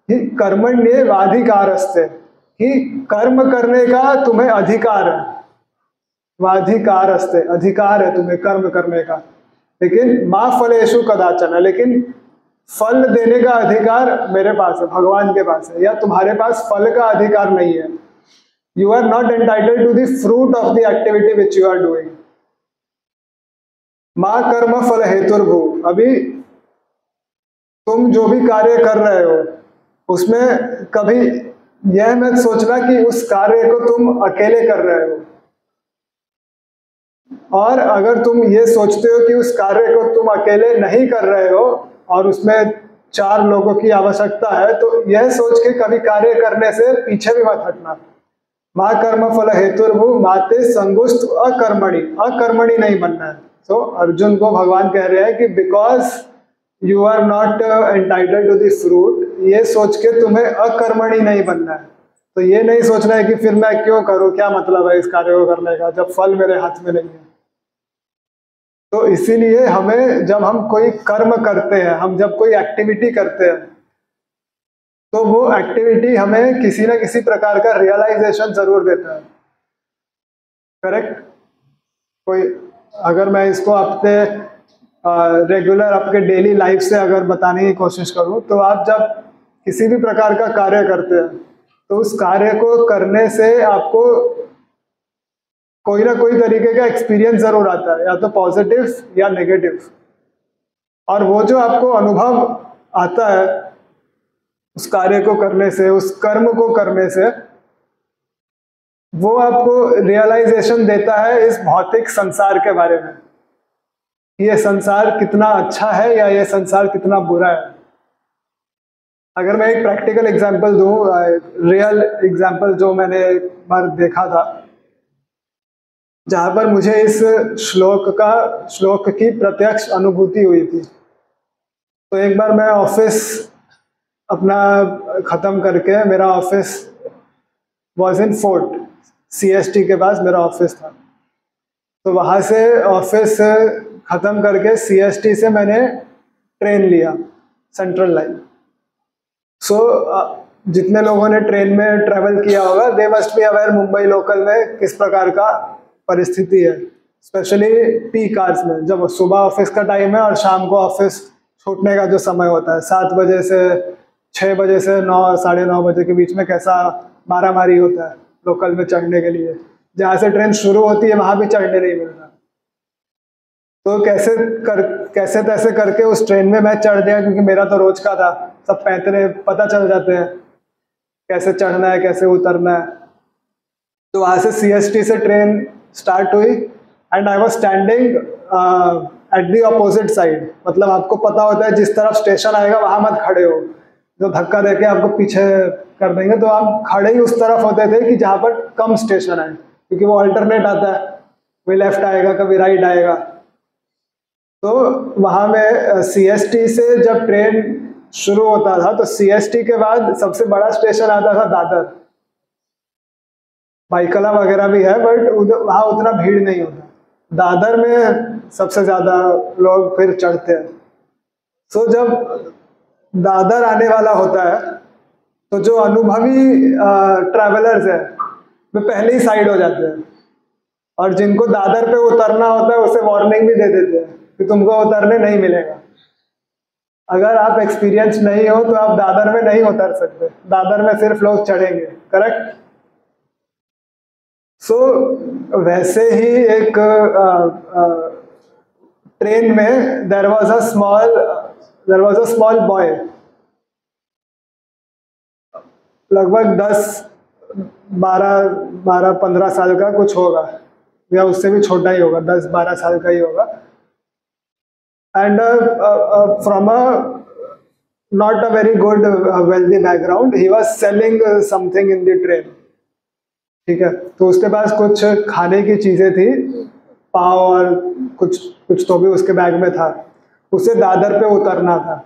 कि कर्मण्येवाधिकारस्ते, कि कर्म करने का तुम्हें अधिकार है। वाधिकार अस्ते, अधिकार है तुम्हें कर्म करने का, लेकिन मा फलेषु कदाचन, लेकिन फल देने का अधिकार मेरे पास है, भगवान के पास है, या तुम्हारे पास फल का अधिकार नहीं है। You are not entitled to the fruit of the activity which you are doing. माँ कर्म फल हेतुर्भु, अभी तुम जो भी कार्य कर रहे हो उसमें कभी यह मत सोचना कि उस कार्य को तुम अकेले कर रहे हो, और अगर तुम ये सोचते हो कि उस कार्य को तुम अकेले नहीं कर रहे हो और उसमें 4 लोगों की आवश्यकता है, तो यह सोच के कभी कार्य करने से पीछे भी मत हटना। माँ कर्म फल हेतुर्भु माते संगुष्ट अकर्मणि, अकर्मणि नहीं बनना है। तो अर्जुन को भगवान कह रहे हैं कि because you are not entitled to the fruit, ये सोच के तुम्हें अकर्मणि नहीं बनना है। तो ये नहीं सोचना है कि फिर मैं क्यों करूं, क्या मतलब है इस कार्य को करने का जब फल मेरे हाथ में नहीं है। तो इसीलिए हमें जब हम कोई कर्म करते हैं, हम जब कोई एक्टिविटी करते हैं, तो वो एक्टिविटी हमें किसी ना किसी प्रकार का रियलाइजेशन जरूर देता है। करेक्ट? कोई अगर मैं इसको अपने रेगुलर आपके डेली लाइफ से अगर बताने की कोशिश करूं, तो आप जब किसी भी प्रकार का कार्य करते हैं तो उस कार्य को करने से आपको कोई ना कोई तरीके का एक्सपीरियंस जरूर आता है, या तो पॉजिटिव या नेगेटिव। और वो जो आपको अनुभव आता है उस कार्य को करने से, उस कर्म को करने से, वो आपको रियलाइजेशन देता है इस भौतिक संसार के बारे में। ये संसार कितना अच्छा है या ये संसार कितना बुरा है। अगर मैं एक प्रैक्टिकल एग्जांपल दूं, रियल एग्जांपल जो मैंने एक बार देखा था, जहां पर मुझे इस श्लोक की प्रत्यक्ष अनुभूति हुई थी। तो एक बार मैं ऑफिस अपना खत्म करके, मेरा office was in fort, CST के पास मेरा ऑफिस था। तो वहां से ऑफिस खत्म करके CST से मैंने ट्रेन लिया, सेंट्रल लाइन। सो जितने लोगों ने ट्रेन में ट्रेवल किया होगा, they must be aware Mumbai local में किस प्रकार का परिस्थिति है, स्पेशली पीक आवर्स में, जब सुबह ऑफिस का टाइम है और शाम को ऑफिस छूटने का जो समय होता है, 7 बजे से 6 बजे से 9 साढ़े 9 बजे के बीच में कैसा मारामारी होता है लोकल में चढ़ने के लिए। जहाँ से ट्रेन शुरू होती है वहां भी चढ़ने नहीं मिलता। तो कैसे तैसे करके उस ट्रेन में मैं चढ़ गया, क्योंकि मेरा तो रोज का था, सब पैंतरे पता चल जाते हैं कैसे चढ़ना है कैसे उतरना है। तो वहां से CST से ट्रेन स्टार्ट हुई and I was standing at the opposite side. मतलब आपको पता होता है जिस तरफ स्टेशन आएगा वहां मत खड़े हो, जो धक्का देके आपको पीछे कर देंगे। तो आप खड़े ही उस तरफ होते थे कि जहां पर कम स्टेशन है, क्योंकि वो अल्टरनेट आता है, कभी लेफ्ट आएगा कभी राइट आएगा। तो वहां में CST से जब ट्रेन शुरू होता था, तो CST के बाद सबसे बड़ा स्टेशन आता था दादर। बाइकला वगैरह भी है बट वहां उतना भीड़ नहीं होता। दादर में सबसे ज्यादा लोग फिर चढ़ते हैं। तो जब दादर आने वाला होता है तो जो अनुभवी ट्रैवलर्स है वे पहले ही साइड हो जाते हैं, और जिनको दादर पे उतरना होता है उसे वार्निंग भी दे देते हैं कि तुमको उतरने नहीं मिलेगा। अगर आप एक्सपीरियंस नहीं हो तो आप दादर में नहीं उतर सकते, दादर में सिर्फ लोग चढ़ेंगे। करेक्ट? सो वैसे ही एक ट्रेन में there was a small boy, लगभग 10-12-15 साल का कुछ होगा, या उससे भी छोटा ही होगा, 10-12 साल का ही होगा। And from a not a very good wealthy background, he was selling something in the train. ठीक है? तो उसके पास कुछ खाने की चीजें थी, पाव और कुछ तो भी उसके बैग में था। उसे दादर पे उतरना था।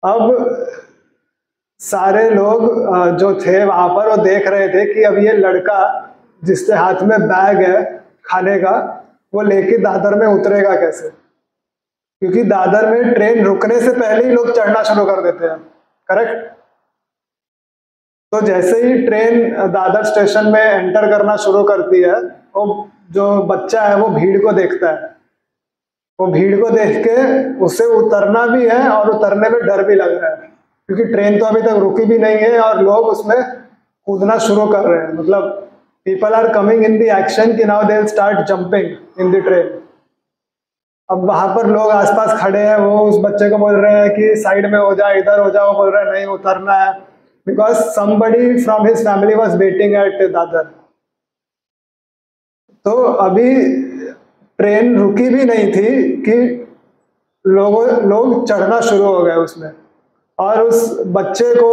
अब सारे लोग जो थे वहां पर वो देख रहे थे कि अब ये लड़का जिसके हाथ में बैग है खाने का, वो लेके दादर में उतरेगा कैसे, क्योंकि दादर में ट्रेन रुकने से पहले ही लोग चढ़ना शुरू कर देते हैं। करेक्ट? तो जैसे ही ट्रेन दादर स्टेशन में एंटर करना शुरू करती है, वो जो बच्चा है वो भीड़ को देखता है। वो भीड़ को देख के उसे उतरना भी है और उतरने में डर भी लग रहा है, क्योंकि ट्रेन तो अभी तक रुकी भी नहीं है और लोग उसमें कूदना शुरू कर रहे हैं। मतलब people are coming in the action कि now they will start jumping in the train. अब वहां पर लोग आसपास खड़े हैं, वो उस बच्चे को बोल रहे हैं कि साइड में हो जा, इधर हो जा। वो बोल रहे हैं नहीं उतरना है, because somebody from his family was waiting eight Dadar. तो अभी ट्रेन रुकी भी नहीं थी कि लोग चढ़ना शुरू हो गए उसमें, और उस बच्चे को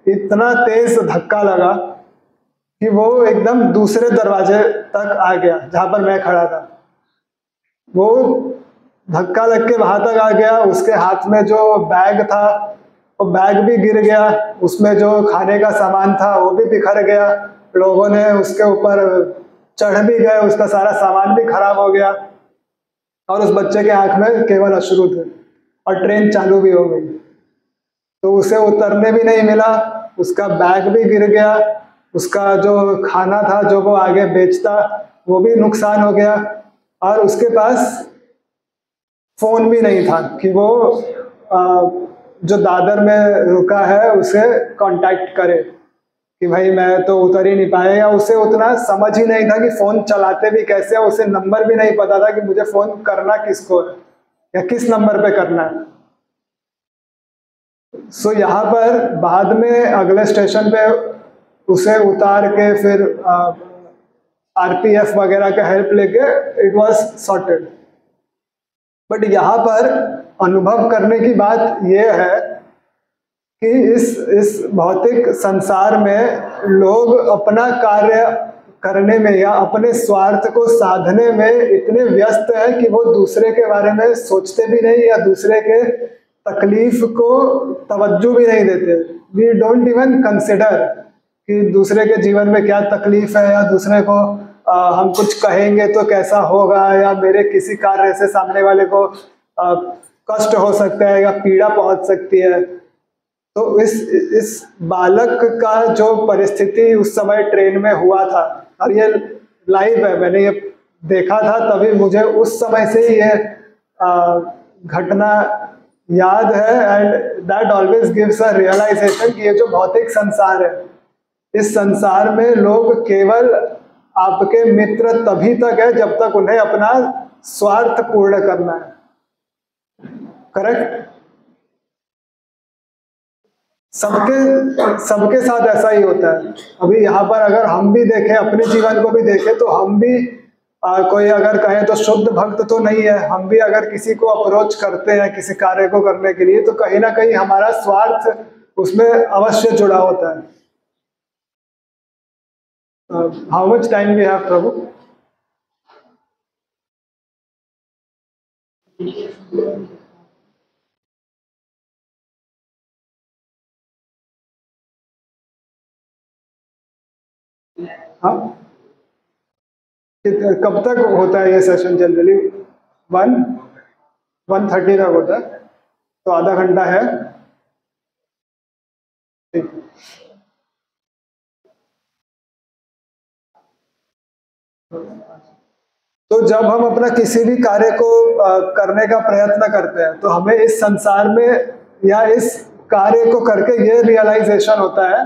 इतना तेज धक्का लगा कि वो एकदम दूसरे दरवाजे तक आ गया जहां पर मैं खड़ा था। वो धक्का लग के वहां तक आ गया। उसके हाथ में जो बैग था वो बैग भी गिर गया, उसमें जो खाने का सामान था वो भी बिखर गया। लोगों ने उसके ऊपर चढ़ भी गए, उसका सारा सामान भी खराब हो गया, और उस बच्चे के आंख में केवल अश्रु थे, और ट्रेन चालू भी हो गई। तो उसे उतरने भी नहीं मिला, उसका बैग भी गिर गया, उसका जो खाना था जो वो आगे बेचता वो भी नुकसान हो गया, और उसके पास फोन भी नहीं था कि वो जो दादर में रुका है उसे कांटेक्ट करे कि भाई मैं तो उतर ही नहीं पाया, या उसे उतना समझ ही नहीं था कि फोन चलाते भी कैसे है। उसे नंबर भी नहीं पता था कि मुझे फोन करना किसको है या किस नंबर पे करना है। सो यहाँ पर बाद में अगले स्टेशन पे उसे उतार के फिर आरपीएफ वगैरह का हेल्प लेके इट वाज सॉर्टेड। बट यहाँ पर अनुभव करने की बात यह है कि इस भौतिक संसार में लोग अपना कार्य करने में या अपने स्वार्थ को साधने में इतने व्यस्त हैं कि वो दूसरे के बारे में सोचते भी नहीं या दूसरे के तकलीफ को तवज्जो भी नहीं देते। वी डोंट इवन कंसिडर कि दूसरे के जीवन में क्या तकलीफ है, या दूसरे को हम कुछ कहेंगे तो कैसा होगा, या मेरे किसी कार्य से सामने वाले को कष्ट हो सकता है या पीड़ा पहुंच सकती है। तो इस बालक का जो परिस्थिति उस समय ट्रेन में हुआ था, और ये लाइव है, मैंने ये देखा था, तभी मुझे उस समय से ही ये घटना याद है। And that always gives a realisation कि ये जो भौतिक संसार है, इस संसार में लोग केवल आपके मित्र तभी तक है जब तक उन्हें अपना स्वार्थ पूर्ण करना है। करेक्ट? सबके साथ ऐसा ही होता है। अभी यहाँ पर अगर हम भी देखें, अपने जीवन को भी देखें, तो हम भी कोई अगर कहें तो शुद्ध भक्त तो नहीं है। हम भी अगर किसी को अप्रोच करते हैं किसी कार्य को करने के लिए, तो कहीं ना कहीं हमारा स्वार्थ उसमें अवश्य जुड़ा होता है। How much time we have प्रभु? हाँ, कब तक होता है ये सेशन? जनरली 1:30 तक होता है, तो आधा घंटा है। ठीक। तो जब हम अपना किसी भी कार्य को करने का प्रयत्न करते हैं, तो हमें इस संसार में या इस कार्य को करके ये रियलाइजेशन होता है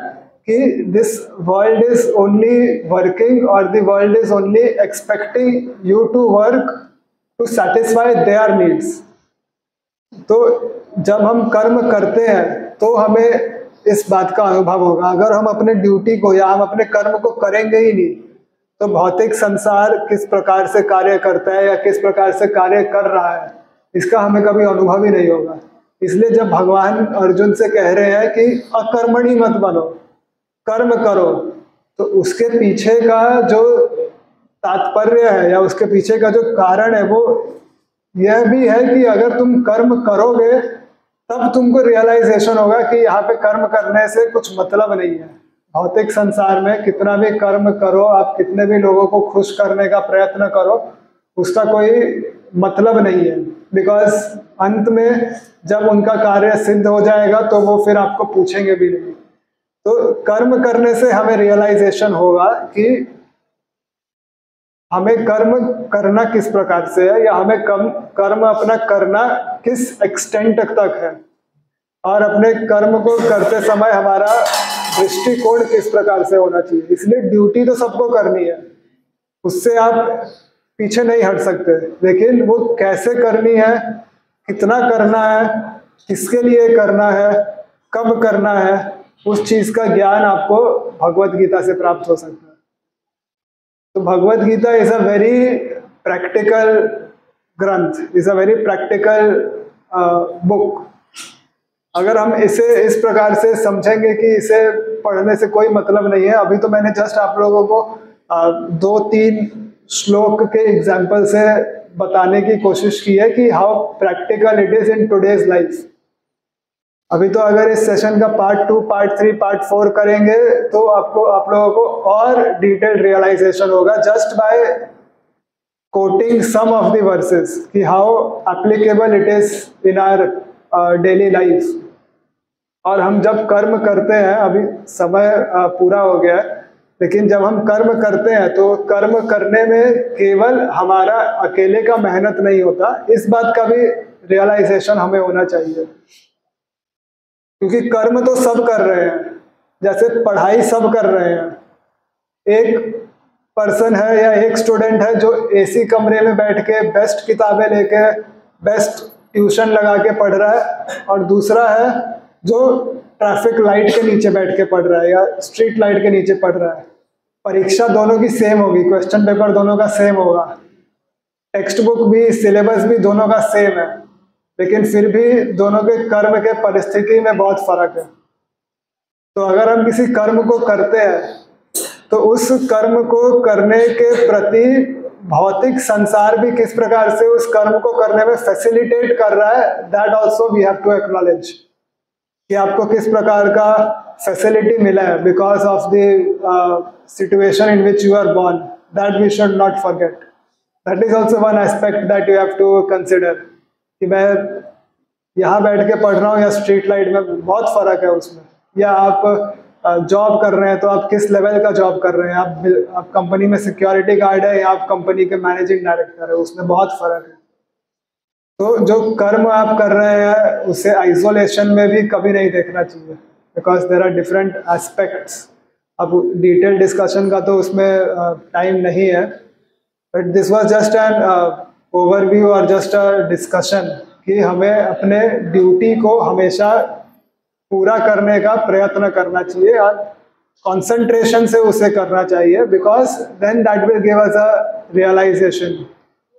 कि this world is only working, और the world is only expecting you to work to satisfy their needs. तो जब हम कर्म करते हैं तो हमें इस बात का अनुभव होगा। अगर हम अपने ड्यूटी को या हम अपने कर्म को करेंगे ही नहीं, तो भौतिक संसार किस प्रकार से कार्य करता है या किस प्रकार से कार्य कर रहा है, इसका हमें कभी अनुभव ही नहीं होगा। इसलिए जब भगवान अर्जुन से कह रहे हैं कि अकर्मणी मत बनो, कर्म करो, तो उसके पीछे का जो तात्पर्य है या उसके पीछे का जो कारण है वो यह भी है कि अगर तुम कर्म करोगे तब तुमको रियलाइजेशन होगा कि यहाँ पे कर्म करने से कुछ मतलब नहीं है। भौतिक संसार में कितना भी कर्म करो, आप कितने भी लोगों को खुश करने का प्रयत्न करो, उसका कोई मतलब नहीं है। बिकॉज अंत में जब उनका कार्य सिद्ध हो जाएगा तो वो फिर आपको पूछेंगे भी नहीं। तो कर्म करने से हमें रियलाइजेशन होगा कि हमें कर्म करना किस प्रकार से है, या हमें कर्म अपना करना किस एक्सटेंट तक है, और अपने कर्म को करते समय हमारा दृष्टिकोण किस प्रकार से होना चाहिए। इसलिए ड्यूटी तो सबको करनी है, उससे आप पीछे नहीं हट सकते, लेकिन वो कैसे करनी है, कितना करना है, किसके लिए करना है, कब करना है, उस चीज का ज्ञान आपको भगवत गीता से प्राप्त हो सकता है। तो Bhagavad Gita is a very practical ग्रंथ, is a very practical book. अगर हम इसे इस प्रकार से समझेंगे कि इसे पढ़ने से कोई मतलब नहीं है, अभी तो मैंने जस्ट आप लोगों को 2-3 श्लोक के एग्जाम्पल से बताने की कोशिश की है कि how practical it is in today's life. अभी तो अगर इस सेशन का पार्ट 2, पार्ट 3, पार्ट 4 करेंगे तो आप लोगों को और डिटेल्ड रियलाइजेशन होगा just by quoting some of the verses कि how applicable it is in our daily life. और हम जब कर्म करते हैं, अभी समय पूरा हो गया है, लेकिन जब हम कर्म करते हैं तो कर्म करने में केवल हमारा अकेले का मेहनत नहीं होता, इस बात का भी रियलाइजेशन हमें होना चाहिए। क्योंकि कर्म तो सब कर रहे हैं, जैसे पढ़ाई सब कर रहे हैं। एक पर्सन है या एक स्टूडेंट है जो एसी कमरे में बैठ के बेस्ट किताबें लेके बेस्ट ट्यूशन लगा के पढ़ रहा है, और दूसरा है जो ट्रैफिक लाइट के नीचे बैठ के पढ़ रहा है या स्ट्रीट लाइट के नीचे पढ़ रहा है। परीक्षा दोनों की सेम होगी, क्वेश्चन पेपर दोनों का सेम होगा, टेक्स्ट बुक भी, सिलेबस भी दोनों का सेम है, लेकिन फिर भी दोनों के कर्म के परिस्थिति में बहुत फर्क है। तो अगर हम किसी कर्म को करते हैं तो उस कर्म को करने के प्रति भौतिक संसार भी किस प्रकार से उस कर्म को करने में फैसिलिटेट कर रहा है, that also we have to acknowledge कि आपको किस प्रकार का फैसिलिटी मिला है because of the situation in which you are born, that we should not forget. That is also one aspect that you have to consider कि मैं यहाँ बैठ के पढ़ रहा हूँ या स्ट्रीट लाइट में, बहुत फर्क है उसमें। या आप जॉब कर रहे हैं तो आप किस लेवल का जॉब कर रहे हैं, आप कंपनी में सिक्योरिटी गार्ड है या आप कंपनी के मैनेजिंग डायरेक्टर है, उसमें बहुत फर्क है। तो जो कर्म आप कर रहे हैं उसे आइसोलेशन में भी कभी नहीं देखना चाहिए, because there are different aspects. अब डिटेल डिस्कशन का तो उसमें टाइम नहीं है, but this was just an overview और जस्ट अ डिस्कशन कि हमें अपने ड्यूटी को हमेशा पूरा करने का प्रयत्न करना चाहिए और कंसंट्रेशन से उसे करना चाहिए, because then that will give us a realisation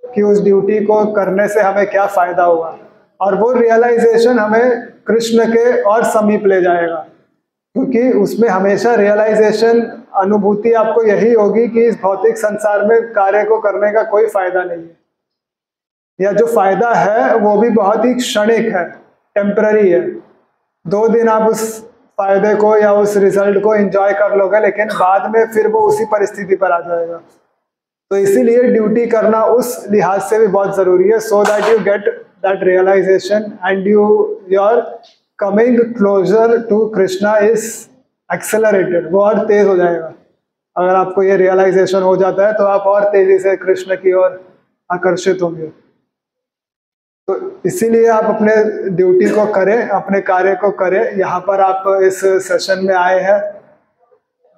कि उस ड्यूटी को करने से हमें क्या फायदा हुआ, और वो रियलाइजेशन हमें कृष्ण के और समीप ले जाएगा। क्योंकि उसमें हमेशा रियलाइजेशन, अनुभूति आपको यही होगी कि इस भौतिक संसार में कार्य को करने का कोई फायदा नहीं है, या जो फायदा है वो भी बहुत ही क्षणिक है, टेम्पररी है। 2 दिन आप उस फायदे को या उस रिजल्ट को एंजॉय कर लोगे, लेकिन बाद में फिर वो उसी परिस्थिति पर आ जाएगा। तो इसीलिए ड्यूटी करना उस लिहाज से भी बहुत जरूरी है, so that you get that realisation and your coming closer to Krishna is accelerated, वो और तेज हो जाएगा। अगर आपको ये रियलाइजेशन हो जाता है तो आप और तेजी से कृष्ण की ओर आकर्षित होंगे। तो इसीलिए आप अपने ड्यूटी को करें, अपने कार्य को करें। यहाँ पर आप इस सेशन में आए हैं,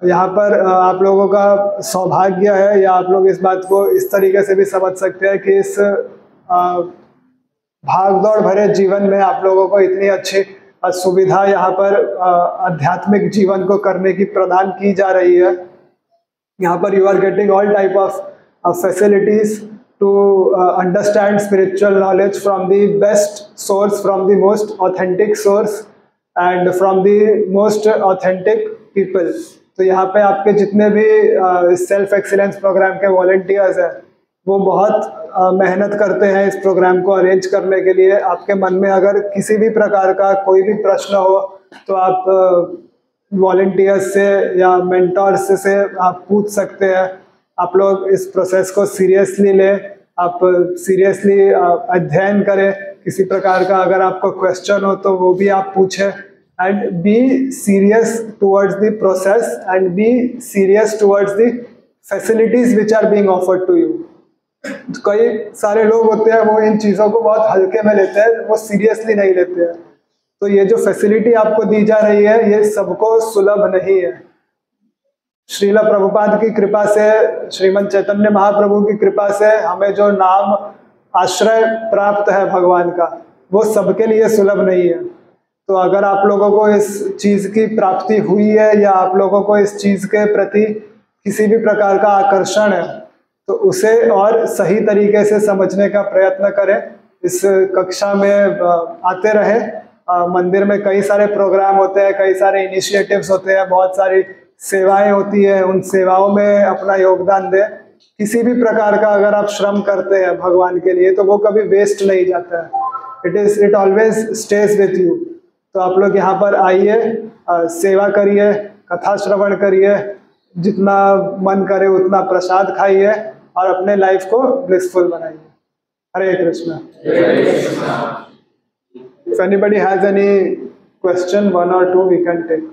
यहाँ पर आप लोगों का सौभाग्य है, या आप लोग इस बात को इस तरीके से भी समझ सकते हैं कि इस भागदौड़ भरे जीवन में आप लोगों को इतनी अच्छी सुविधा यहाँ पर आध्यात्मिक जीवन को करने की प्रदान की जा रही है। यहाँ पर you are getting all type of facilities to understand spiritual knowledge from the best source, from the most authentic source and from the most authentic people. तो यहाँ पे आपके जितने भी सेल्फ एक्सीलेंस प्रोग्राम के वॉलंटियर्स हैं वो बहुत मेहनत करते हैं इस प्रोग्राम को अरेंज करने के लिए। आपके मन में अगर किसी भी प्रकार का कोई भी प्रश्न हो तो आप वॉलंटियर्स से या मेंटर्स से आप पूछ सकते हैं। आप लोग इस प्रोसेस को सीरियसली लें, आप सीरियसली अध्ययन करें। किसी प्रकार का अगर आपको क्वेश्चन हो तो वो भी आप पूछें, and be serious towards the process and be serious towards the facilities which are being offered to you. कई सारे लोग होते हैं वो इन चीज़ों को बहुत हल्के में लेते हैं, वो सीरियसली नहीं लेते हैं. तो ये जो फैसिलिटी आपको दी जा रही है ये सबको सुलभ नहीं है. श्रील प्रभुपाद की कृपा से, श्रीमद् चैतन्य महाप्रभु की कृपा से हमें जो नाम आश्रय प्राप्त है भगवान का, वो सबके लिए सुलभ नहीं है. तो अगर आप लोगों को इस चीज़ की प्राप्ति हुई है या आप लोगों को इस चीज़ के प्रति किसी भी प्रकार का आकर्षण है तो उसे और सही तरीके से समझने का प्रयत्न करें. इस कक्षा में आते रहे. मंदिर में कई सारे प्रोग्राम होते हैं, कई सारे इनिशिएटिव्स होते हैं, बहुत सारी सेवाएं होती है. उन सेवाओं में अपना योगदान दें. किसी भी प्रकार का अगर आप श्रम करते हैं भगवान के लिए तो वो कभी वेस्ट नहीं जाता है. It always stage with you. तो आप लोग यहाँ पर आइए, सेवा करिए, कथा श्रवण करिए, जितना मन करे उतना प्रसाद खाइए और अपने लाइफ को ब्लिसफुल बनाइए. हरे Krishna. If anybody has any question, 1 or 2 we can take.